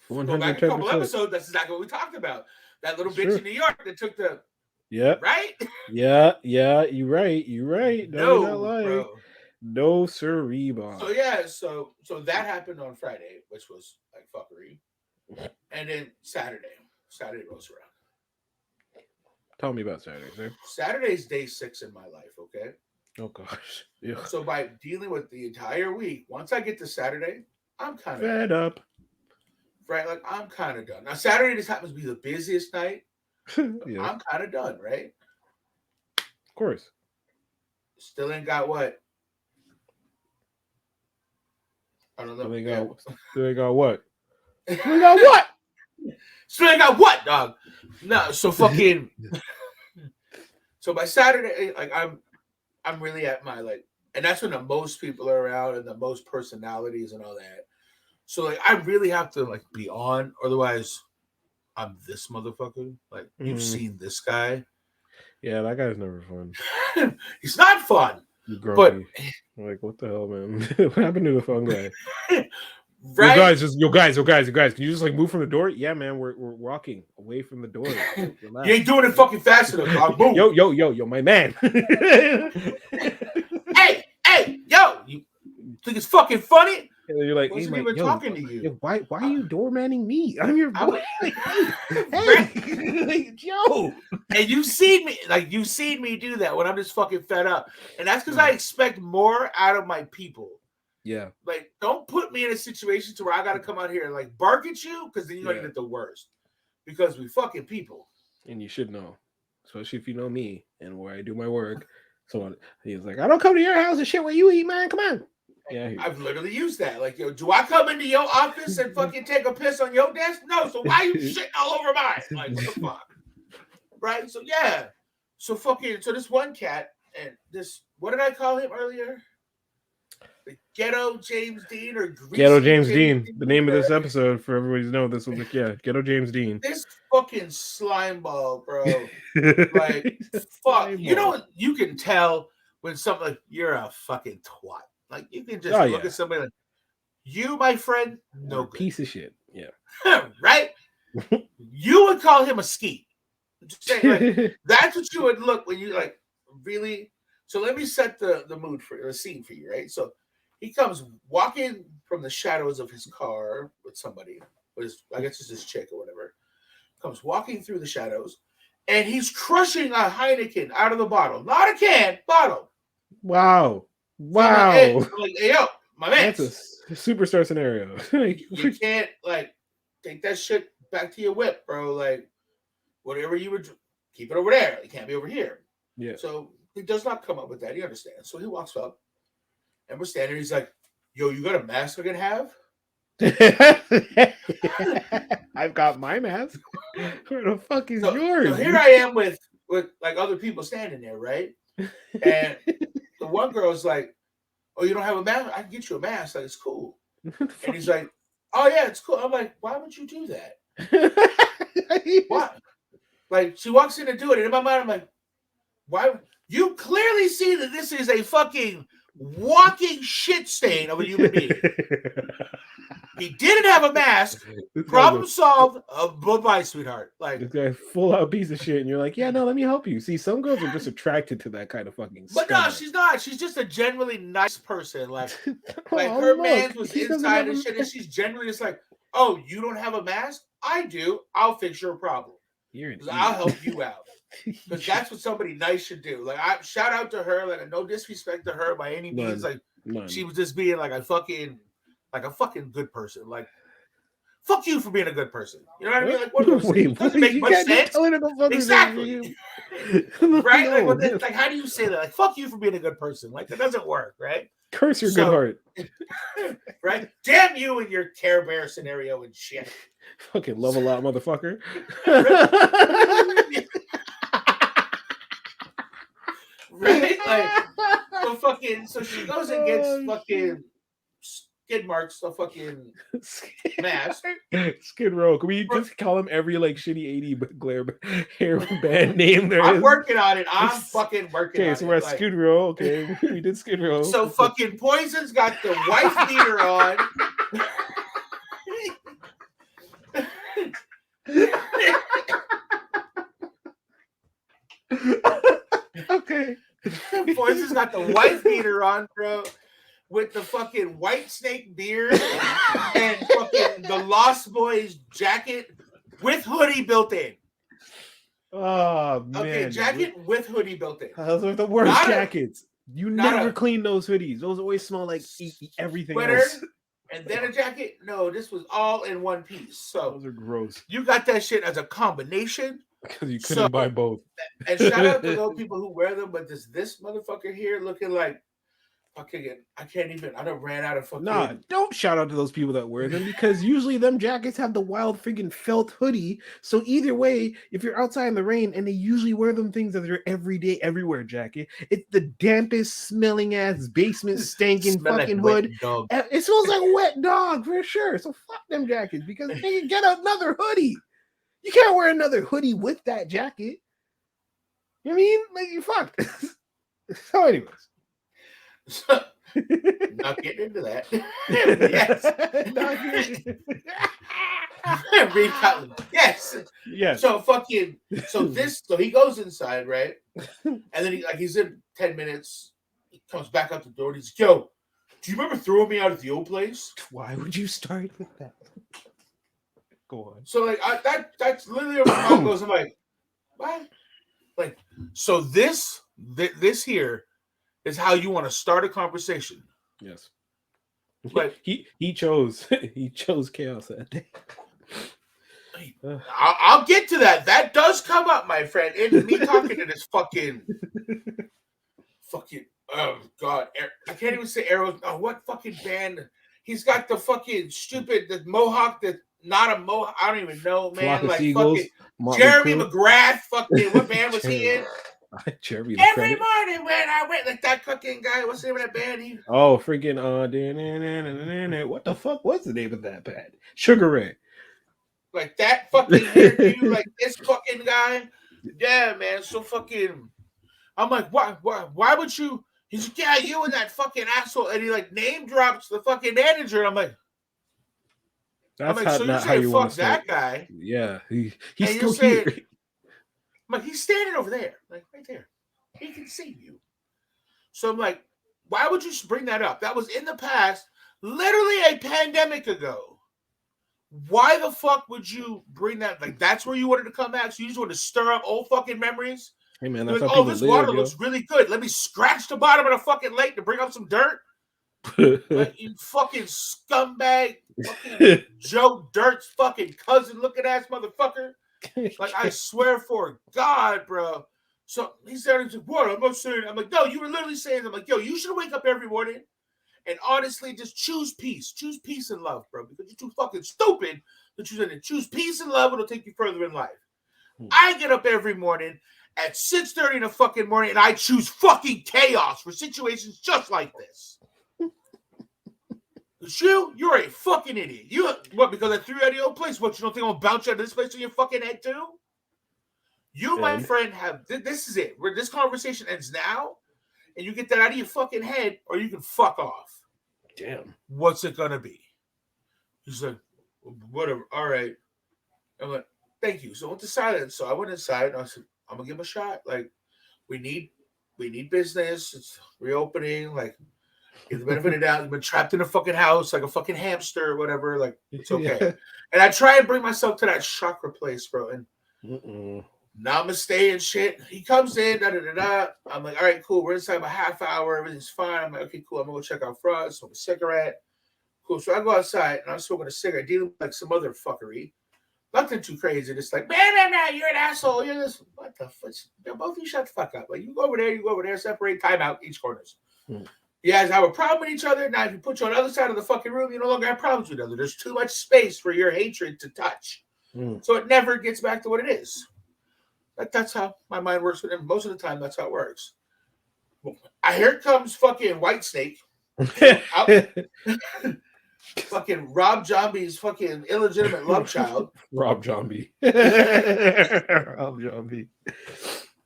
Go back a couple 110%. episodes. That's exactly what we talked about. That little It's bitch true. in New York that took the Yeah, right. yeah, yeah. You're right. You're right. No, you're not No, lying. bro. No, sir, So Bob. yeah, so that happened on Friday, which was like fuckery, and then Saturday rolls around. Tell me about Saturday, sir. Saturday's day 6 in my life. Okay, Oh gosh. Yeah. so by dealing with the entire week, once I get to Saturday, I'm kind of Fed up. right. Like I'm kind of done. Now Saturday just happens to be the busiest night. Yes, I'm kind of done, right? of course. Still ain't got what? I don't know. Still ain't got what? Still ain't got what? Still ain't got what, dog? No, so fucking. So by Saturday, like I'm really at my like, and that's when the most people are around and the most personalities and all that. So like, I really have to like be on, otherwise, I'm this motherfucker. Like you've seen this guy. Yeah, that guy's never fun. He's not fun. You But grumpy. Like, what the hell, man? What happened to the fun guy? right? Yo, guys. Can you just like move from the door? Yeah, man. We're walking away from the door. You ain't doing it fucking fast enough, dog. Boom. Yo, my man. hey, yo, you think it's fucking funny? And then you're like, Wasn't hey, even yo, talking to you. yo, why are you doormanning me? I'm your boy. Right? Hey, yo. And you've seen me do that when I'm just fucking fed up. And that's because I expect more out of my people. Yeah. Like, don't put me in a situation to where I gotta come out here and like bark at you, because then you're gonna get the worst. Because we fucking people. And you should know, especially if you know me and where I do my work. So he's like, I don't come to your house and shit where you eat, man. Come on. Yeah, I've literally used that. Like, yo, do I come into your office and fucking take a piss on your desk? No. So why you shitting all over mine? Like, what the fuck? Right? So yeah. So this one cat and this, what did I call him earlier? The Ghetto James Dean or Ghetto James Dean. The name of this episode for everybody to know this was like, Ghetto James Dean. This fucking slime ball, bro. Like, fuck. You know what? You can tell when something like, you're a fucking twat. Like, you can just look at somebody like, you, my friend, no good. Piece of shit. Yeah. Right? You would call him a skeet. Just saying, like, that's what you would look when you like really. So let me set the mood for the scene for you, right? So he comes walking from the shadows of his car with somebody, I guess it's his chick or whatever. Comes walking through the shadows, and he's crushing a Heineken out of the bottle, not a can, bottle. Wow. So I'm like, hey, yo, my man. That's a superstar scenario. You can't like take that shit back to your whip, bro. Like, whatever you would keep it over there. It can't be over here. Yeah. So he does not come up with that. He understands. So he walks up, and we're standing. He's like, "Yo, you got a mask I can have?" I've got my mask. Where the fuck is yours? So here I am with like other people standing there, right? And the one girl's like, "Oh, you don't have a mask? I can get you a mask. Like, it's cool." And he's like, "Oh yeah, it's cool." I'm like, "Why would you do that?" What? Like, she walks in to do it, and in my mind, I'm like, "Why?" You clearly see that this is a fucking walking shit stain of a human being. He didn't have a mask. Problem solved. Bye-bye, sweetheart. Like, this guy's full out piece of shit, and you're like, yeah, no, let me help you. See, some girls are just attracted to that kind of fucking. But no, she's not. She's just a genuinely nice person. Like her man was inside and shit, and she's generally just like, "Oh, you don't have a mask? I do. I'll fix your problem. I'll help you out." Because that's what somebody nice should do. Like, I shout out to her. Like, no disrespect to her by any means. Like, she was just being like a fucking good person. Like, fuck you for being a good person. You know what I mean? Like, what doesn't make much sense. Exactly. Right? No. Like, how do you say that? Like, fuck you for being a good person. Like, that doesn't work, right? Curse your good heart. Right? Damn you and your Care Bear scenario and shit. Fucking level out, motherfucker. Right? Like, so she goes and gets fucking skid marks, a fucking mask. Skid Row. Can we just call him every like shitty 80 glare hair band name there I'm is? working on it. I'm fucking working on it. Okay, so we're at like, Skid Row. Okay, we did Skid Row. So fucking Poison's got the wife beater on. Okay. Poison's got the wife beater on, bro, with the fucking White Snake beard and fucking the Lost Boys jacket with hoodie built in. Oh man. Okay, jacket with hoodie built in. Those are the worst Not jackets. You never clean those hoodies. Those always smell like everything else. And then a jacket. No, this was all in one piece. So those are gross. You got that shit as a combination. Because you couldn't buy both. And shout out to those people who wear them, but this motherfucker here looking like fucking, I don't ran out of fucking. Nah, don't shout out to those people that wear them, because usually them jackets have the wild friggin' felt hoodie. So either way, if you're outside in the rain, and they usually wear them things that are everyday, everywhere jacket, it's the dampest smelling ass basement stanking fucking hood. It smells like wet dog for sure. So fuck them jackets, because they can get another hoodie. You can't wear another hoodie with that jacket. You know what I mean? Like, you fucked. So anyways. Not getting into that. Yes. Reed Cutler. Yes. Yes. So he goes inside, right? And then he's in 10 minutes. He comes back out the door and he's, yo, do you remember throwing me out at the old place? Why would you start with that? Go on. So that's literally what my mind goes. I'm like, what? Like, so this here is how you want to start a conversation. Yes. But he chose chaos that day. I'll get to that. That does come up, my friend. In me talking to this fucking oh god, I can't even say Arrows. Oh, what fucking band? He's got the fucking the mohawk that not a mohawk. I don't even know, man. Like Eagles, fucking Jeremy McGrath. Fucking what band was he in? Jeremy. Every morning when I went, like that fucking guy. What's the name of that band? Freaking what the fuck was the name of that band? Sugar Ray. Like that fucking interview, like this fucking guy. Yeah, man. So fucking. I'm like, why would you? He's like, yeah, you and that fucking asshole, and he like name drops the fucking manager. And I'm like, so you're saying fuck that guy? Yeah, he's still here. I'm like, he's standing over there, like right there. He can see you. So I'm like, why would you bring that up? That was in the past, literally a pandemic ago. Why the fuck would you bring that? Like, that's where you wanted to come at? So you just want to stir up old fucking memories? Hey man, that's like, how this water looks really good. Let me scratch the bottom of the fucking lake to bring up some dirt. Like, you fucking scumbag, fucking Joe Dirt's fucking cousin looking ass motherfucker. Like, I swear for God, bro. So he's there and he's like, what? I'm not saying. I'm like, no, you were literally saying, I'm like, yo, you should wake up every morning and honestly just choose peace. Choose peace and love, bro, because you're too fucking stupid to choose peace and love. It'll take you further in life. I get up every morning at 6:30 in the fucking morning and I choose fucking chaos for situations just like this. You're a fucking idiot. What, because I threw you out of the old place? What, you don't think I'm gonna bounce you out of this place in your fucking head too? You, my friend, this is it. Where this conversation ends now, and you get that out of your fucking head, or you can fuck off. Damn. What's it gonna be? He's like, whatever. All right. I'm like, thank you. So I went to silence. So I went inside and I said, I'm gonna give him a shot. Like, we need business. It's reopening. Like, give the benefit of the doubt. You've been trapped in a fucking house like a fucking hamster or whatever. Like, it's okay. Yeah. And I try and bring myself to that chakra place, bro. And namaste and shit. He comes in, da-da-da-da. I'm like, all right, cool. We're inside about a half hour. Everything's fine. I'm like, okay, cool. I'm going to go check out front, smoke a cigarette. Cool. So I go outside, and I'm smoking a cigarette, dealing with like some other fuckery. Nothing too crazy. Just like, man, you're an asshole. You're this. What the fuck? Both of you shut the fuck up. Like, you go over there, separate, time out, each corners. You guys have a problem with each other. Now, if you put you on the other side of the fucking room, you no longer have problems with each other. There's too much space for your hatred to touch. So it never gets back to what it is. That's how my mind works with him. Most of the time, that's how it works. Here comes fucking White Snake. fucking Rob Zombie's fucking illegitimate love child. Rob Zombie. Rob Zombie.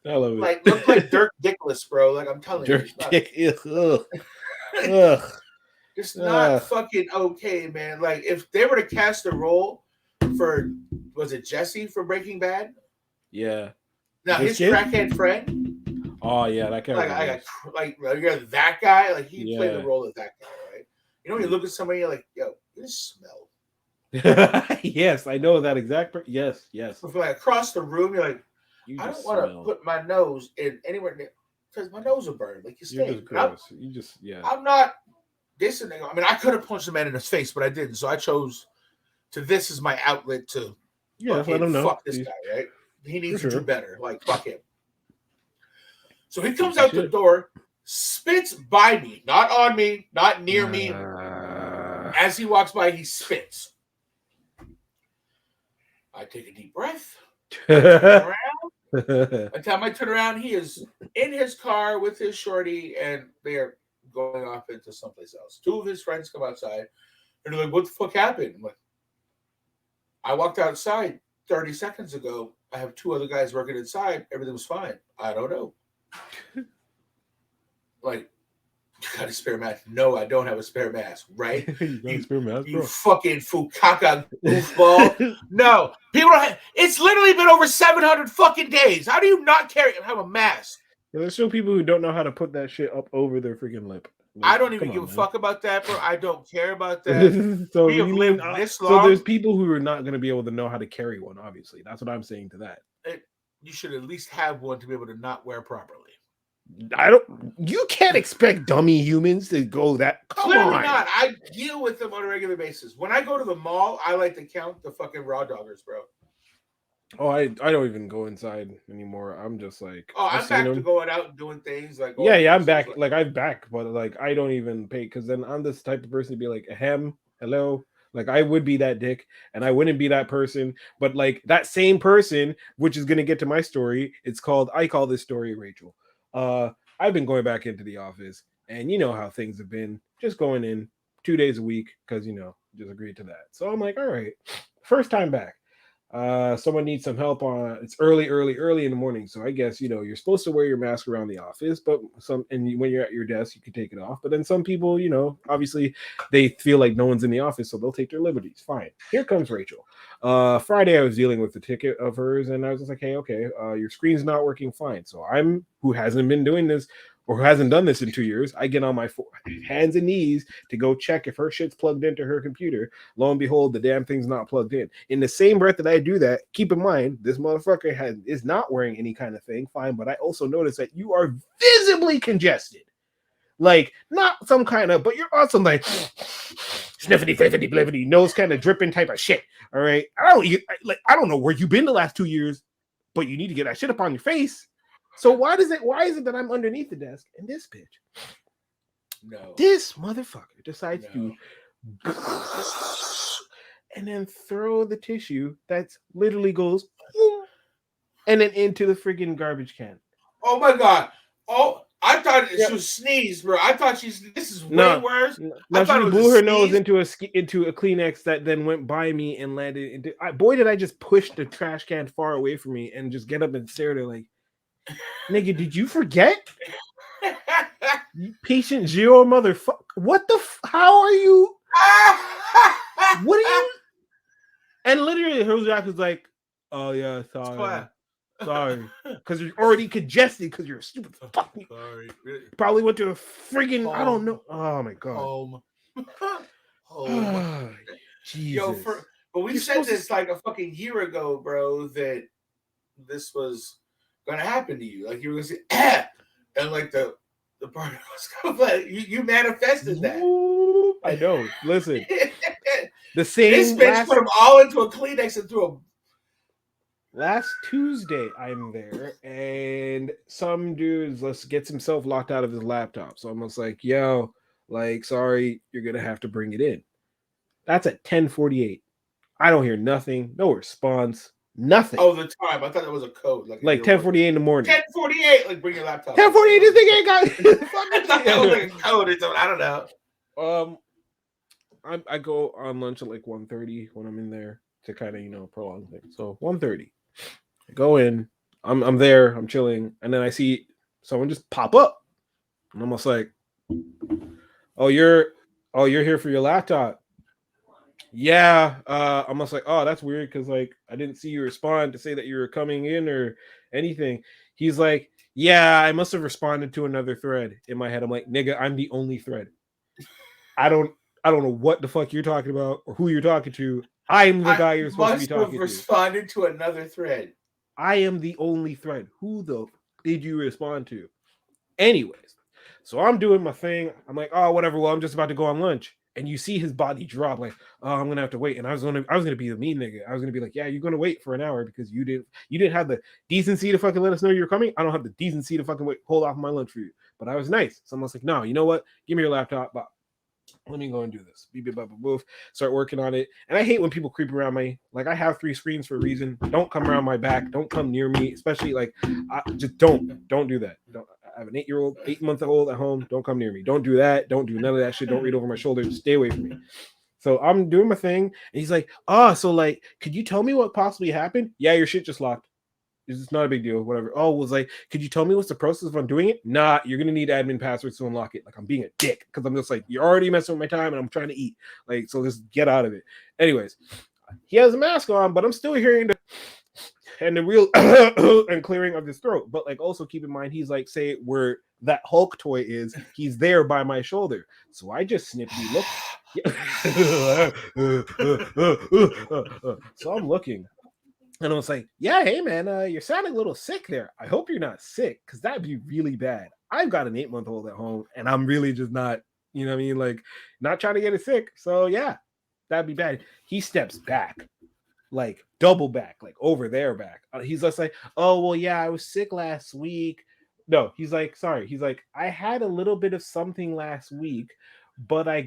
I love it. Like, look like Dirk Dickless, bro. Like, I'm telling Dirk you. Dick. Ugh. Ugh. It's not fucking okay, man. Like, if they were to cast a role for, was it Jesse from Breaking Bad? Yeah. Now, his crackhead friend. Oh, yeah, that guy. Like, you're that guy. Like, he played the role of that guy, right? You know, when you look at somebody, you're like, yo, you just smell. Yes, I know that exact. Yes. So like across the room, you're like, I don't want to put my nose in anywhere near, because my nose will burn. Like, you stay. I'm not dissing. I mean, I could have punched the man in his face, but I didn't. So I chose to. This is my outlet to. Let him know. Fuck this guy, right? He needs to do better. Like, fuck him. So he comes out the door, spits by me, not on me, not near me. As he walks by, he spits. I take a deep breath. I turn around. By the time I turn around, he is in his car with his shorty, and they are going off into someplace else. Two of his friends come outside, and they're like, "What the fuck happened?" I'm like, I walked outside 30 seconds ago. I have two other guys working inside. Everything was fine. I don't know. Like, you got a spare mask? No, I don't have a spare mask, right? You fucking Fukaka goofball. No, people don't have, it's literally been over 700 fucking days. How do you not have a mask? There's still people who don't know how to put that shit up over their freaking lip. Like, I don't even give a fuck about that, bro. I don't care about that. So we have lived this long. So there's people who are not going to be able to know how to carry one, obviously. That's what I'm saying to that. You should at least have one to be able to not wear properly. You can't expect dummy humans to go that. Clearly not. I deal with them on a regular basis. When I go to the mall, I like to count the fucking raw doggers, bro. Oh, I don't even go inside anymore. I'm just like, I'm back to going out and doing things like. I'm back. Like I'm back, but like I don't even pay because then I'm this type of person to be like, hello. Like I would be that dick, and I wouldn't be that person. But like that same person, which is gonna get to my story. It's called. I call this story Rachel. I've been going back into the office, and you know how things have been, just going in 2 days a week because just agreed to that. So I'm like, all right, first time back. Someone needs some help on. It's early in the morning, so I guess you're supposed to wear your mask around the office, but when you're at your desk, you can take it off. But then some people, obviously, they feel like no one's in the office, so they'll take their liberties. Fine. Here comes Rachel. Friday, I was dealing with the ticket of hers, and I was just like, hey, okay, your screen's not working fine. So I'm, who hasn't been doing this or who hasn't done this in 2 years, I get on my hands and knees to go check if her shit's plugged into her computer. Lo and behold, the damn thing's not plugged in. In the same breath that I do that, keep in mind, this motherfucker is not wearing any kind of thing, fine, but I also notice that you are visibly congested. Like, not some kind of, but you're on some like sniffity, fliffity, bliffity, nose kind of dripping type of shit. All right. I don't know where you've been the last 2 years, but you need to get that shit up on your face. So why is it that I'm underneath the desk and this bitch? No. This motherfucker decides to and then throw the tissue that's literally goes and then into the freaking garbage can. Oh my God. Oh, I thought she was sneeze, bro. I thought this is way worse. No, she blew her nose into a Kleenex that then went by me and landed into. Boy, did I just push the trash can far away from me and just get up and stare at her like, nigga, did you forget? You patient zero motherfucker. What the? How are you? What are you? And literally, her reaction was like, "Oh yeah, sorry, because you're already congested because you're a stupid fucking. Sorry, probably went to a friggin' home. I don't know. Oh my God. Home. Jesus. Yo, but we said this like a fucking year ago, bro. That this was gonna happen to you. Like you were gonna say, and like the part was gonna like you manifested that. I know. Listen, the same. This bitch put them all into a Kleenex and threw a. Last Tuesday, I'm there, and some dude gets himself locked out of his laptop. So I'm just like, yo, like, sorry, you're gonna have to bring it in. That's at 10:48. I don't hear nothing, no response, nothing. Oh, the time. I thought that was a code. Like 10:48 in the morning. 10:48. Like, bring your laptop. 10:48. This thing ain't got. I thought that was like a code or something. I don't know. I go on lunch at like 1:30 when I'm in there to kind of prolong things. So 1:30, I go in. I'm there. I'm chilling, and then I see someone just pop up. I'm almost like, oh you're here for your laptop. Yeah, I'm almost like, oh, that's weird because like I didn't see you respond to say that you were coming in or anything. He's like, yeah, I must have responded to another thread. In my head, I'm like, nigga, I'm the only thread. I don't I don't know what the fuck you're talking about or who you're talking to. I'm the I guy you're supposed to be must have talking to. responded to another thread. I am the only thread. Who the did you respond to? Anyways, so I'm doing my thing. I'm like, oh, whatever. Well, I'm just about to go on lunch. And you see his body drop, like, oh, I'm gonna have to wait. And I was gonna be the mean nigga. I was gonna be like, yeah, you're gonna wait for an hour because you didn't have the decency to fucking let us know you're coming. I don't have the decency to fucking wait, hold off my lunch for you. But I was nice. So I'm like, no, you know what? Give me your laptop. But let me go and do this. Beep, beep, beep, beep, beep. Start working on it. And I hate when people creep around me. Like I have 3 screens for a reason. Don't come around my back. Don't come near me. Especially like, just don't do that. Don't. I have an 8-month-old at home. Don't come near me. Don't do that. Don't do none of that shit. Don't read over my shoulder. Just stay away from me. So I'm doing my thing, and he's like, "Oh, so like, could you tell me what possibly happened? Yeah, your shit just locked. It's not a big deal. Whatever. Oh, was like, could you tell me what's the process of undoing it? Nah, you're gonna need admin passwords to unlock it. Like I'm being a dick because I'm just like, you're already messing with my time, and I'm trying to eat. Like, so just get out of it. Anyways, he has a mask on, but I'm still hearing the real and clearing of his throat. But like also keep in mind he's like say where that Hulk toy is, he's there by my shoulder. So I just snippy look. So I'm looking. And I was like, yeah, hey man, you're sounding a little sick there. I hope you're not sick, because that'd be really bad. I've got an 8-month-old at home, and I'm really just not, you know what I mean? Like, not trying to get it sick. So yeah, that'd be bad. He steps back, like double back, like over their back. He's just like, oh well, yeah, I was sick last week. No, he's like, sorry. He's like, I had a little bit of something last week, but I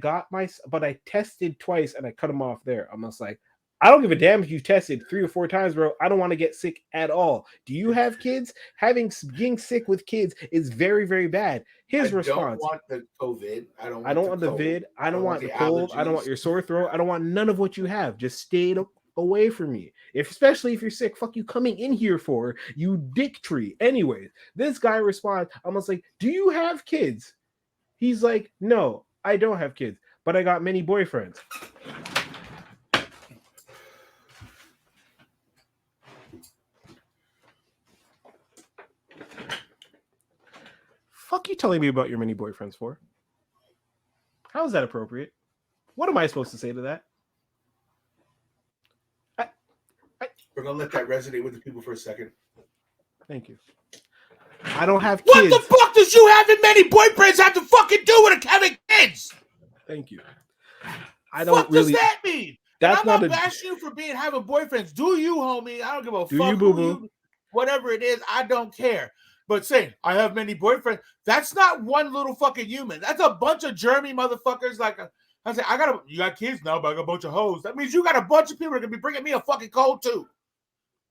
tested twice and I cut him off there. I'm just like, I don't give a damn if you tested 3 or 4 times, bro. I don't want to get sick at all. Do you have kids? Getting sick with kids is very, very bad. His response: I don't want the COVID. I don't want the vid. I don't want the cold. I don't want your sore throat. I don't want none of what you have. Just stay away from me. Especially if you're sick. Fuck you coming in here for, you dick tree. Anyways, this guy responds almost like, do you have kids? He's like, no, I don't have kids, but I got many boyfriends. Fuck you telling me about your many boyfriends for? How is that appropriate? What am I supposed to say to that? We're gonna let that resonate with the people for a second. Thank you. I don't have kids. What the fuck does you having many boyfriends have to fucking do with having kids? Thank you. I don't what really. What does that mean? That's I'm not bashing you for having boyfriends. Do you, homie? I don't give a fuck. You, boo-boo? Whatever it is, I don't care. But saying I have many boyfriends, that's not one little fucking human. That's a bunch of germy motherfuckers. Like I say, you got kids now, but I got a bunch of hoes. That means you got a bunch of people that can be bringing me a fucking cold too.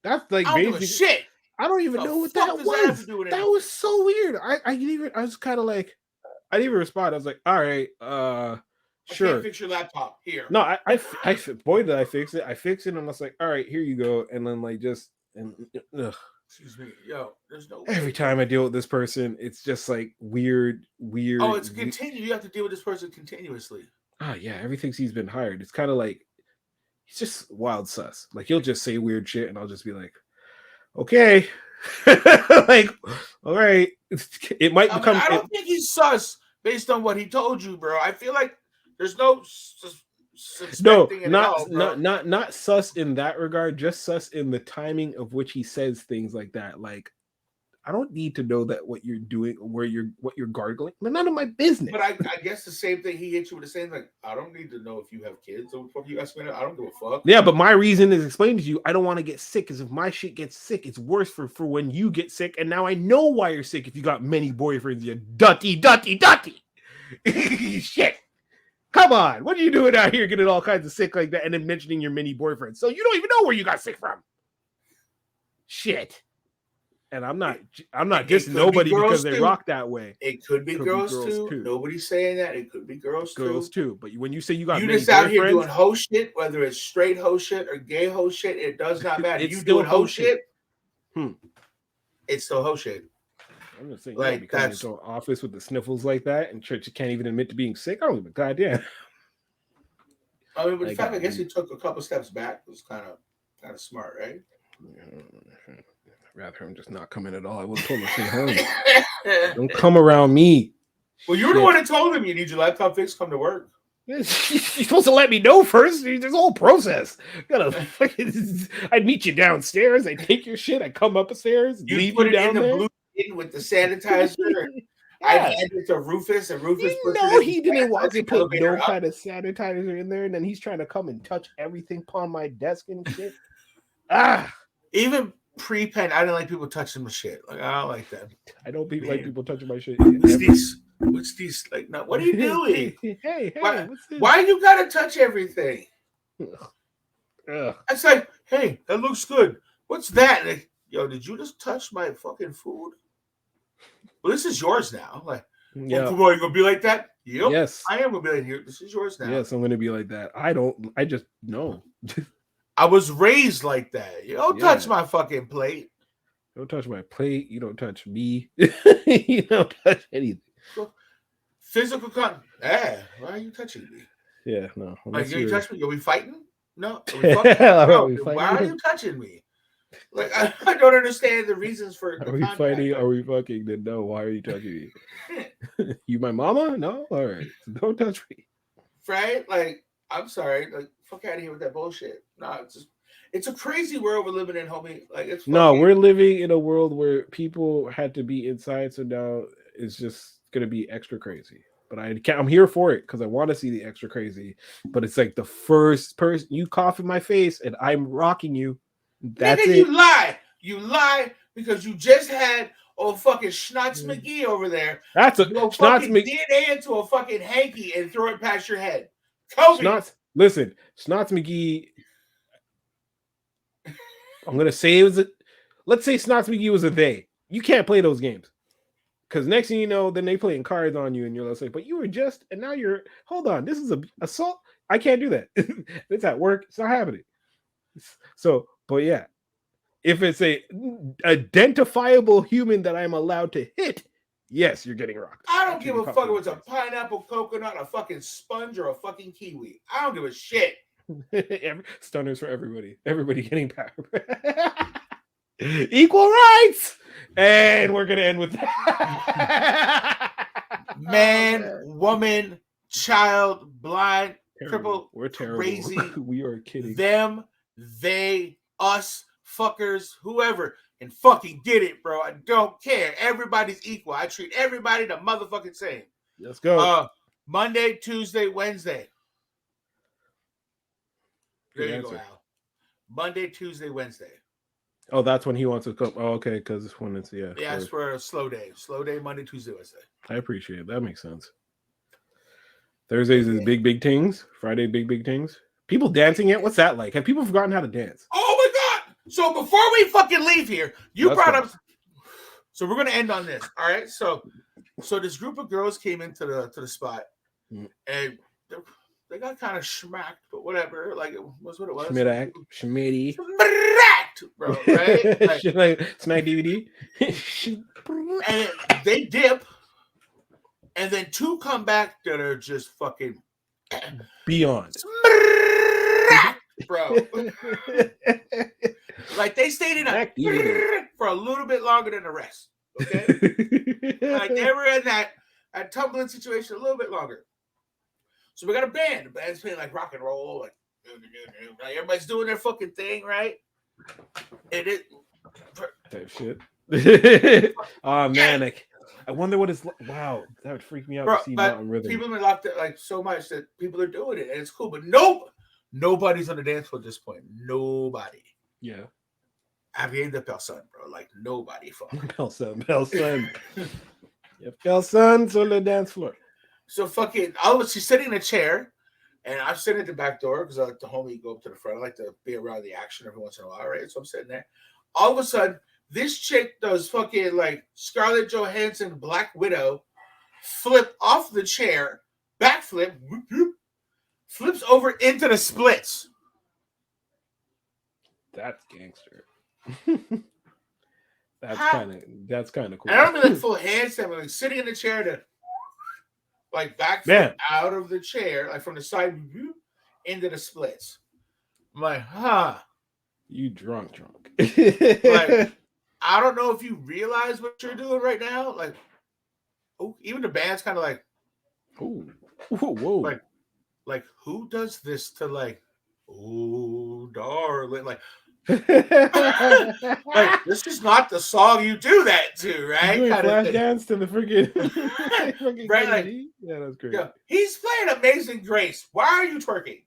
That's like I don't give a shit. I don't even know what that was. That was so weird. I was kind of like, I didn't even respond. I was like, all right, sure. I can't fix your laptop here. No, boy, did I fix it. I fixed it, and I was like, all right, here you go. And then like ugh. Excuse me, yo. There's no. Every time I deal with this person, it's just like weird. Oh, it's continued. You have to deal with this person continuously. Oh yeah, ever since he's been hired, it's kind of like he's just wild sus. Like he'll just say weird shit, and I'll just be like, okay, like all right. It might become. I don't think he's sus based on what he told you, bro. I feel like there's no. Not sus in that regard, just sus in the timing of which he says things like that. Like, I don't need to know that what you're doing, what you're gargling. None of my business. But I guess the same thing he hit you with the same thing. I don't need to know if you have kids. So fuck you asking me. I don't give a fuck. Yeah, but my reason is explained to you. I don't want to get sick, because if my shit gets sick, it's worse for when you get sick. And now I know why you're sick if you got many boyfriends, you dutty. Shit. Come on, what are you doing out here getting all kinds of sick like that and then mentioning your mini boyfriend? So you don't even know where you got sick from. Shit. And I'm not It just could be nobody because girls they too. rock that way. It could be Could be girls girls too. too. Nobody's saying that. It could be girls too. But when you say you got You many just out here doing boyfriends, hoe shit, whether it's straight hoe shit or gay hoe shit, it does not matter. it's You still doing hoe hoe shit. shit, it's still hoe shit. I'm just saying, Like, you don't be coming that's- into an office with the sniffles like that, and church you can't even admit to being sick. I don't even goddamn. I mean, but I in fact, got I guess you. he took a couple steps back. It was kind of smart, right? Rather him just not come in at all. I would have told him to stay home. Don't come around me. Well, you're the one that told him you need your laptop fixed. Come to work. You're supposed to let me know first. There's a whole process. I'd meet you downstairs. I'd take your shit. I'd come upstairs. You leave put you it down in the there. blue bin with the sanitizer. Yeah. I'd hand it to Rufus, and Rufus put No, it in he the didn't want to sanitizer put elevator no up. kind of sanitizer in there, and then he's trying to come and touch everything upon my desk and shit. Even pre-pen, I didn't like people touching my shit. Like, I don't like that. I don't like people touching my shit. What's these? Like, no, what are you doing? Hey, Why- what's this? Why you gotta touch everything? Ugh. It's like, hey, that looks good. What's that? Like, yo, did you just touch my fucking food? Well, this is yours now. Like, Yeah. oh, come on, you gonna be like that? Yep. Yes. I am gonna be like, here. This is yours now. Yes, I'm gonna be like that. I just no. I was raised like that. You don't touch my fucking plate. Don't touch my plate. You don't touch me. You don't touch anything. Physical contact. Yeah, why are you touching me? Yeah, no. Like, you touch me? You'll be fighting? No. Are we Are fucking? No, we then fighting? why are you touching me? Like, I don't understand the reasons for. Are we fighting? Are we fucking? Then no. Why are you touching me? You my mama? No. All right. So don't touch me. Right? Like, I'm sorry. Like, fuck out of here with that bullshit. No, it's a crazy world we're living in, homie. Like, it's No, fucking- we're living in a world where people had to be inside, so now it's just gonna be extra crazy. But I'm here for it because I want to see the extra crazy. But it's like the first person you cough in my face and I'm rocking you. That's Nigga, it. you lie. You lie because you just had old fucking Schnotz McGee over there. That's a Go Schnotz fucking McGee. DNA into a fucking hanky and throw it past your head. Kobe. Listen, Schnotz McGee. I'm gonna say it was let's say Schnotz McGee was a they. You can't play those games. Because next thing you know, then they playing cards on you, and you're like, but you were just, and now you're, hold on, this is a assault. I can't do that. It's at work. It's not happening. So, but yeah, if it's a identifiable human that I'm allowed to hit, yes, you're getting rocked. I don't give a fuck if it's a pineapple, coconut, a fucking sponge, or a fucking kiwi. I don't give a shit. Stunners for everybody. Everybody getting power. Equal rights. And we're gonna end with that. Man, woman, child, blind, crippled, we're terrible. crazy. We are kidding. Them, they, us, fuckers, whoever, and fucking get it, bro. I don't care. Everybody's equal. I treat everybody the motherfucking same. Let's go. Monday, Tuesday, Wednesday. There Good you go, answer. Al. Monday, Tuesday, Wednesday. Oh, that's when he wants to come. Oh, okay, because this one is Yeah, it's for a slow day. Slow day, Monday, Tuesday, Wednesday. I appreciate it. That makes sense. Thursdays is big things. Friday, big things. People dancing yet? What's that like? Have people forgotten how to dance? Oh my god! So before we fucking leave here, you Let's brought go. up. So we're gonna end on this. All right. So this group of girls came into the spot, and they got kind of schmacked, but whatever. Like, it was what it was. Schmitty. Schmacked, bro. Right? Like Smack DVD. And they dip, and then two come back that are just fucking Beyond. smacked, bro. Like, they stayed in Smack DVD. for a little bit longer than the rest. Okay. Like, they were in that tumbling situation a little bit longer. So we got a band. The band's playing like rock and roll. Like everybody's doing their fucking thing, right? And it. Type shit. Oh man, I wonder what it's like. Wow, that would freak me out Bro, to see but Mountain Rhythm. people have been locked up like so much that people are doing it, and it's cool. But nobody's on the dance floor at this point. Nobody. Yeah. Javier de Pelson, bro. Like, nobody. Fuck. Pelson. Yeah, Pelson on the dance floor. So fucking, she's sitting in a chair, and I'm sitting at the back door because I like the homie go up to the front. I like to be around the action every once in a while, right? So I'm sitting there. All of a sudden, This chick does fucking like Scarlett Johansson, Black Widow, flip off the chair, backflip, whoop, whoop, flips over into the splits. That's gangster. That's kind of cool. And I don't mean like full handstand, but like sitting in the chair to like backflip out of the chair, like from the side whoop, into the splits. I'm like, you drunk. Like, I don't know if you realize what you're doing right now. Like, oh, even the band's kind of like, whoa. Like who does this to like, oh, darling, like, like this is not the song you do that to, right? Doing flash dance to the freaking right? Like, yeah, that's great. Yeah, he's playing Amazing Grace. Why are you twerking?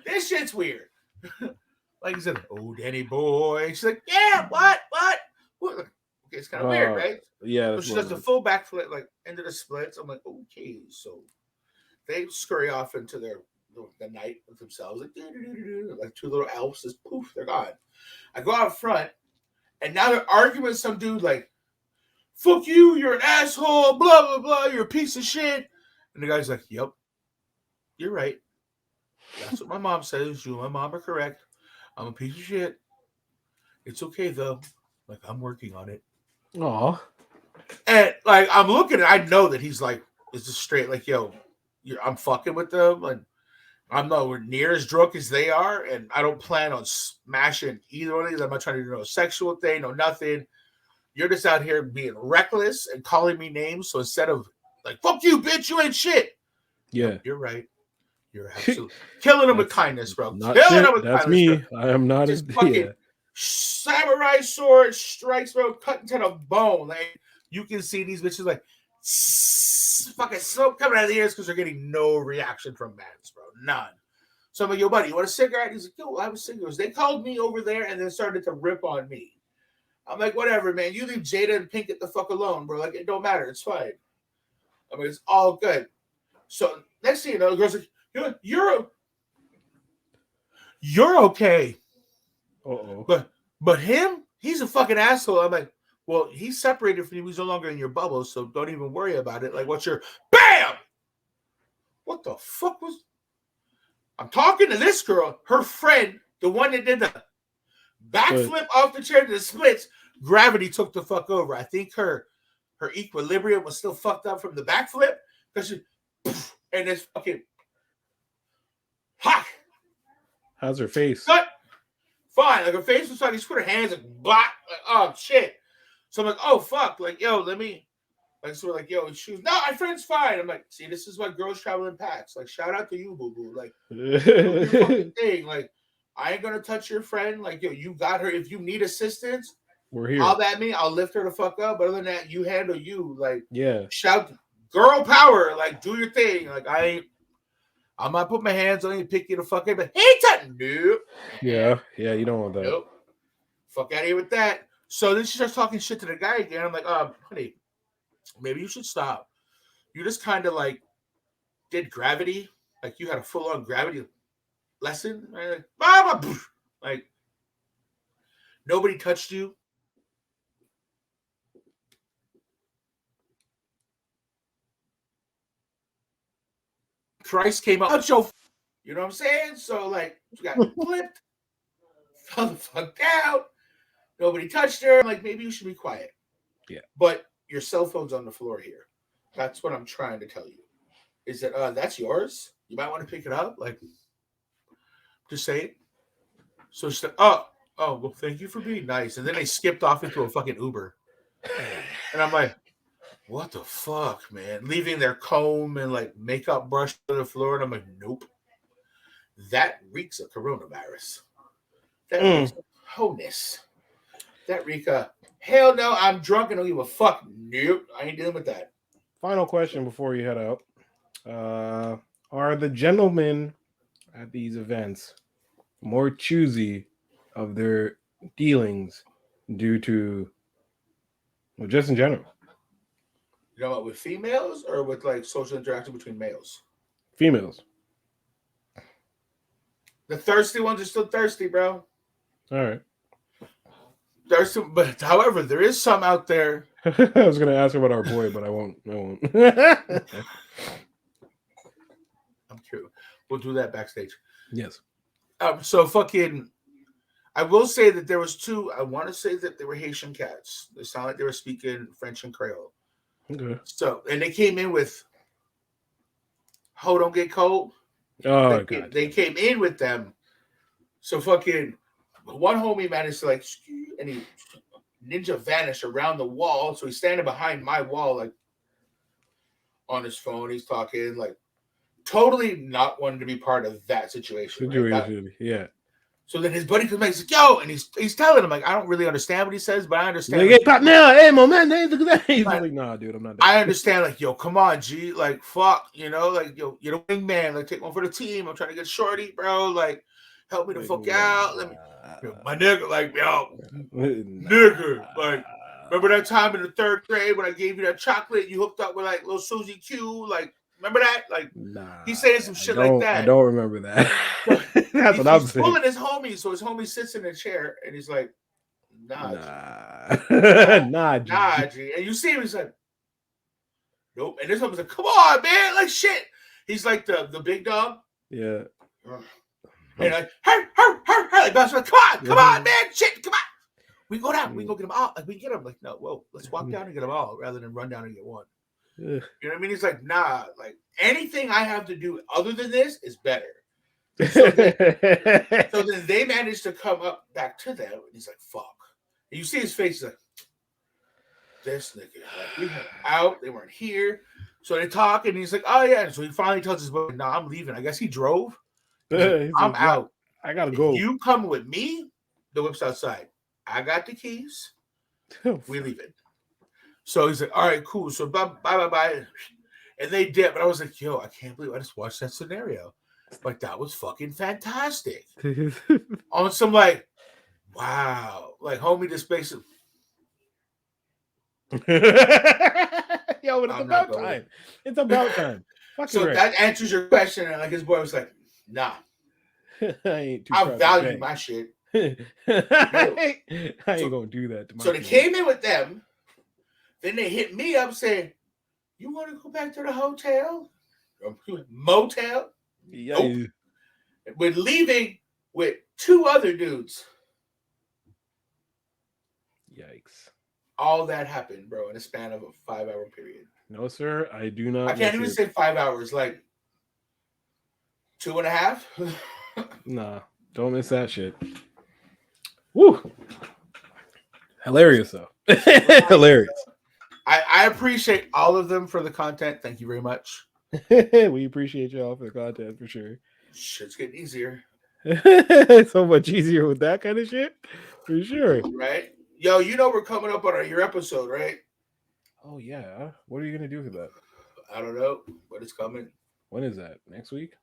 This shit's weird. Like he said, oh, Danny boy. She's like, yeah, what? Okay, it's kind of weird, right? Yeah. So she does the full backflip, like into the splits. I'm like, okay, so they scurry off into the night with themselves, like two little elves. Just poof, they're gone. I go out front, and now they're arguing with some dude like, fuck you, you're an asshole, blah blah blah, you're a piece of shit. And the guy's like, yep, you're right. That's what my mom says. You and my mom are correct. I'm a piece of shit. It's okay though. Like, I'm working on it. Aw. And like, I'm looking at, I know that he's like, it's just straight like, yo, I'm fucking with them, and I'm nowhere near as drunk as they are, and I don't plan on smashing either one of these. I'm not trying to do no sexual thing, no nothing. You're just out here being reckless and calling me names. So instead of like, fuck you, bitch, you ain't shit. Yeah. You're right. You're absolutely killing them with kindness, bro. Killing them with that's kindness. me. Bro. I am not just fucking samurai sword strikes, bro, cutting to the bone. Like, you can see these bitches like fucking smoke coming out of the ears because they're getting no reaction from bands, bro. None. So I'm like, yo, buddy, you want a cigarette? He's like, yo, I have a cigarette. They called me over there and then started to rip on me. I'm like, whatever, man. You leave Jada and Pinkett the fuck alone, bro. Like, it don't matter. It's fine. I mean, it's all good. So next thing you know, the girl's like, you're okay. But him, he's a fucking asshole. I'm like, well, he's separated from you. He's no longer in your bubble, so don't even worry about it. Like, what's your BAM? What the fuck was? I'm talking to this girl, her friend, the one that did the backflip off the chair to the splits. Gravity took the fuck over. I think her equilibrium was still fucked up from the backflip because she, and it's okay. Ha! How's her face? Cut. Fine. Like, her face was like, she put her hands and block. Like, oh shit. So I'm like, oh fuck. Like, yo, let me. Like, so we're like, yo, she was, no, my friend's fine. I'm like, see, this is why girls travel in packs. Like, shout out to you, boo boo. Like, do your fucking thing. Like, I ain't gonna touch your friend. Like, yo, you got her. If you need assistance, we're here. I'll at me. I'll lift her the fuck up. But other than that, you handle you. Like, yeah, shout girl power. Like, do your thing. Like, I'm not put my hands on you, pick you the fuck up. But he ain't touching. Nope. Yeah, you don't want that. Nope. Fuck out of here with that. So then she starts talking shit to the guy again. I'm like, honey, maybe you should stop. You just kind of like did gravity. Like, you had a full-on gravity lesson. Right? Like, nobody touched you. Christ came up, you know what I'm saying? So, like, she got flipped, fell the fuck down. Nobody touched her. I'm like, maybe you should be quiet. Yeah. But your cell phone's on the floor here. That's what I'm trying to tell you. Is that that's yours? You might want to pick it up. Like, just say it. So she's like, oh, well, thank you for being nice. And then they skipped off into a fucking Uber. And I'm like, what the fuck, man? Leaving their comb and like makeup brush to the floor. And I'm like, nope. That reeks of coronavirus. That reeks of wholeness. That reeks of, hell no, I'm drunk and don't give a fuck. Nope, I ain't dealing with that. Final question before you head out. Are the gentlemen at these events more choosy of their dealings due to, well, just in general? You know what, with females or with like social interaction between males? Females. The thirsty ones are still thirsty, bro. All right. There's some, but however, there is some out there. I was gonna ask about our boy, but I won't. I'm curious. We'll do that backstage. Yes. So fucking, I will say that there was two. I want to say that they were Haitian cats. They sound like they were speaking French and Creole. Okay. So, and they came in with "Ho Don't Get Cold." Oh They came in with them. So fucking, one homie managed to like, and he ninja vanished around the wall. So he's standing behind my wall, like on his phone. He's talking, like totally not wanting to be part of that situation. Right? Yeah. So then his buddy comes back, he's like, yo, and he's telling him, like, I don't really understand what he says, but I understand. Like, hey, pop now, hey, my man, hey, look at that. He's like, nah, dude, I'm not I understand, like, yo, come on, G, like, fuck, you know, like, yo, you're the wingman, like, take one for the team. I'm trying to get shorty, bro, like, help me the fuck out. Let me, yo, my nigga, like, yo, nigga, like, remember that time in the 3rd grade when I gave you that chocolate, you hooked up with, like, little Susie Q, like, remember that? Like, he's saying some shit like that. I don't remember that. That's what I'm saying. He's pulling his homie, so his homie sits in a chair, and he's like, nah, G. And you see him, he's like, nope. And this homie's like, come on, man, like shit. He's like the big dog. Yeah. And like, her. Like, that's like, come on, man, shit, come on. We go down, we can go get them all. Like, we get them. Like, no, whoa, let's walk down and get them all rather than run down and get one. You know what I mean? He's like, nah, like anything I have to do other than this is better. So then they managed to come up back to them, and he's like, fuck. And you see his face, he's like, this nigga, like, we were out, they weren't here. So they talk, and he's like, oh yeah. And so he finally tells his boy, no, I'm leaving. I guess he drove. Like, I'm out. I gotta go. If you come with me, the whip's outside. I got the keys. We leave it. So he's like, all right, cool. So bye. And they did. But I was like, yo, I can't believe I just watched that scenario. Like, that was fucking fantastic. On some, like, wow. Like, homie just basically. Yo, but it's about time. It's about time. So that answers your question. And, like, his boy was like, nah. I value my shit. I ain't gonna do that to my So they came in with them. Then they hit me up saying, you want to go back to the hotel? Motel? Yeah. Nope. We're leaving with 2 other dudes. Yikes. All that happened, bro, in a span of a 5-hour period. No, sir. I do not. I can't even say 5 hours, like 2.5. Nah, don't miss that shit. Woo. Hilarious, though. Hilarious. I appreciate all of them for the content. Thank you very much. We appreciate y'all for the content for sure. Shit's getting easier. So much easier with that kind of shit. For sure. Right? Yo, you know we're coming up on your episode, right? Oh, yeah. What are you going to do for that? I don't know, but it's coming. When is that? Next week?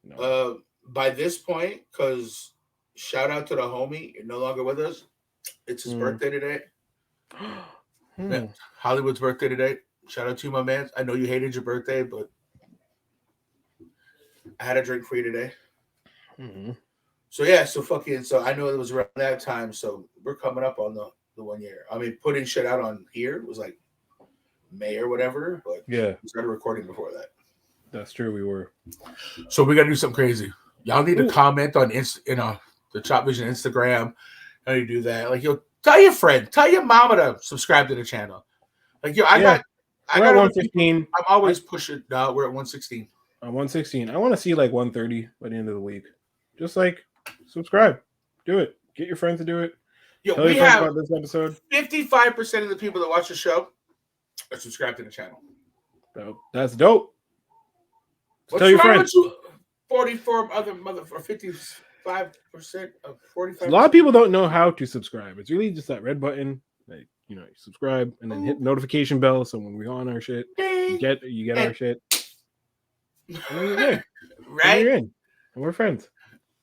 No. By this point, because shout out to the homie, you're no longer with us. It's his birthday today. Yeah, Hollywood's birthday today. Shout out to you, my man. I know you hated your birthday, but I had a drink for you today. So yeah, so I know it was around that time. So we're coming up on the 1 year. I mean, putting shit out on here was like May or whatever, but yeah, we started recording before that. That's true. We were. So we gotta do something crazy. Y'all need to comment on the Chop Vision Instagram. How do you do that? Like, yo, tell your friend, tell your mama to subscribe to the channel. Like, yo, I got 115. I'm always pushing. No, we're at 116. 116. I want to see like 130 by the end of the week. Just like subscribe, do it. Get your friends to do it. Yo, we have about this episode. 55% of the people that watch the show are subscribed to the channel. That's dope. Tell your friends. 44 other or 55% of 45%. A lot of people don't know how to subscribe. It's really just that red button. Like, you subscribe and then hit the notification bell. So when we're on our shit, you get our shit. And then you're in. Right? You're in. And we're friends.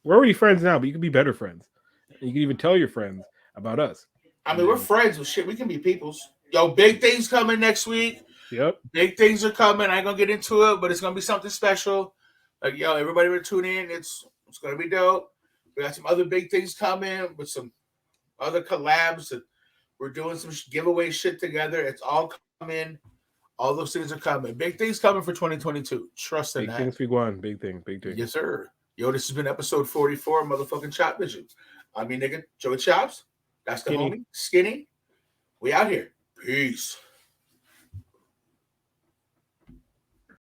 We're already friends now, but you can be better friends. And you can even tell your friends about us. I mean, we're friends with shit. We can be peoples. Yo, big things coming next week. Yep. Big things are coming. I ain't gonna get into it, but it's gonna be something special. Like, yo, everybody will tune in. It's gonna be dope. We got some other big things coming with some other collabs. We're doing some giveaway shit together. It's all coming. All those things are coming. Big things coming for 2022. Trust in Big that. things be going. Big things. Yes, sir. Yo, this has been episode 44 of motherfucking Chop Vision. I mean, nigga, Joey Chops. That's the Skinny. homie. Skinny. We out here. Peace.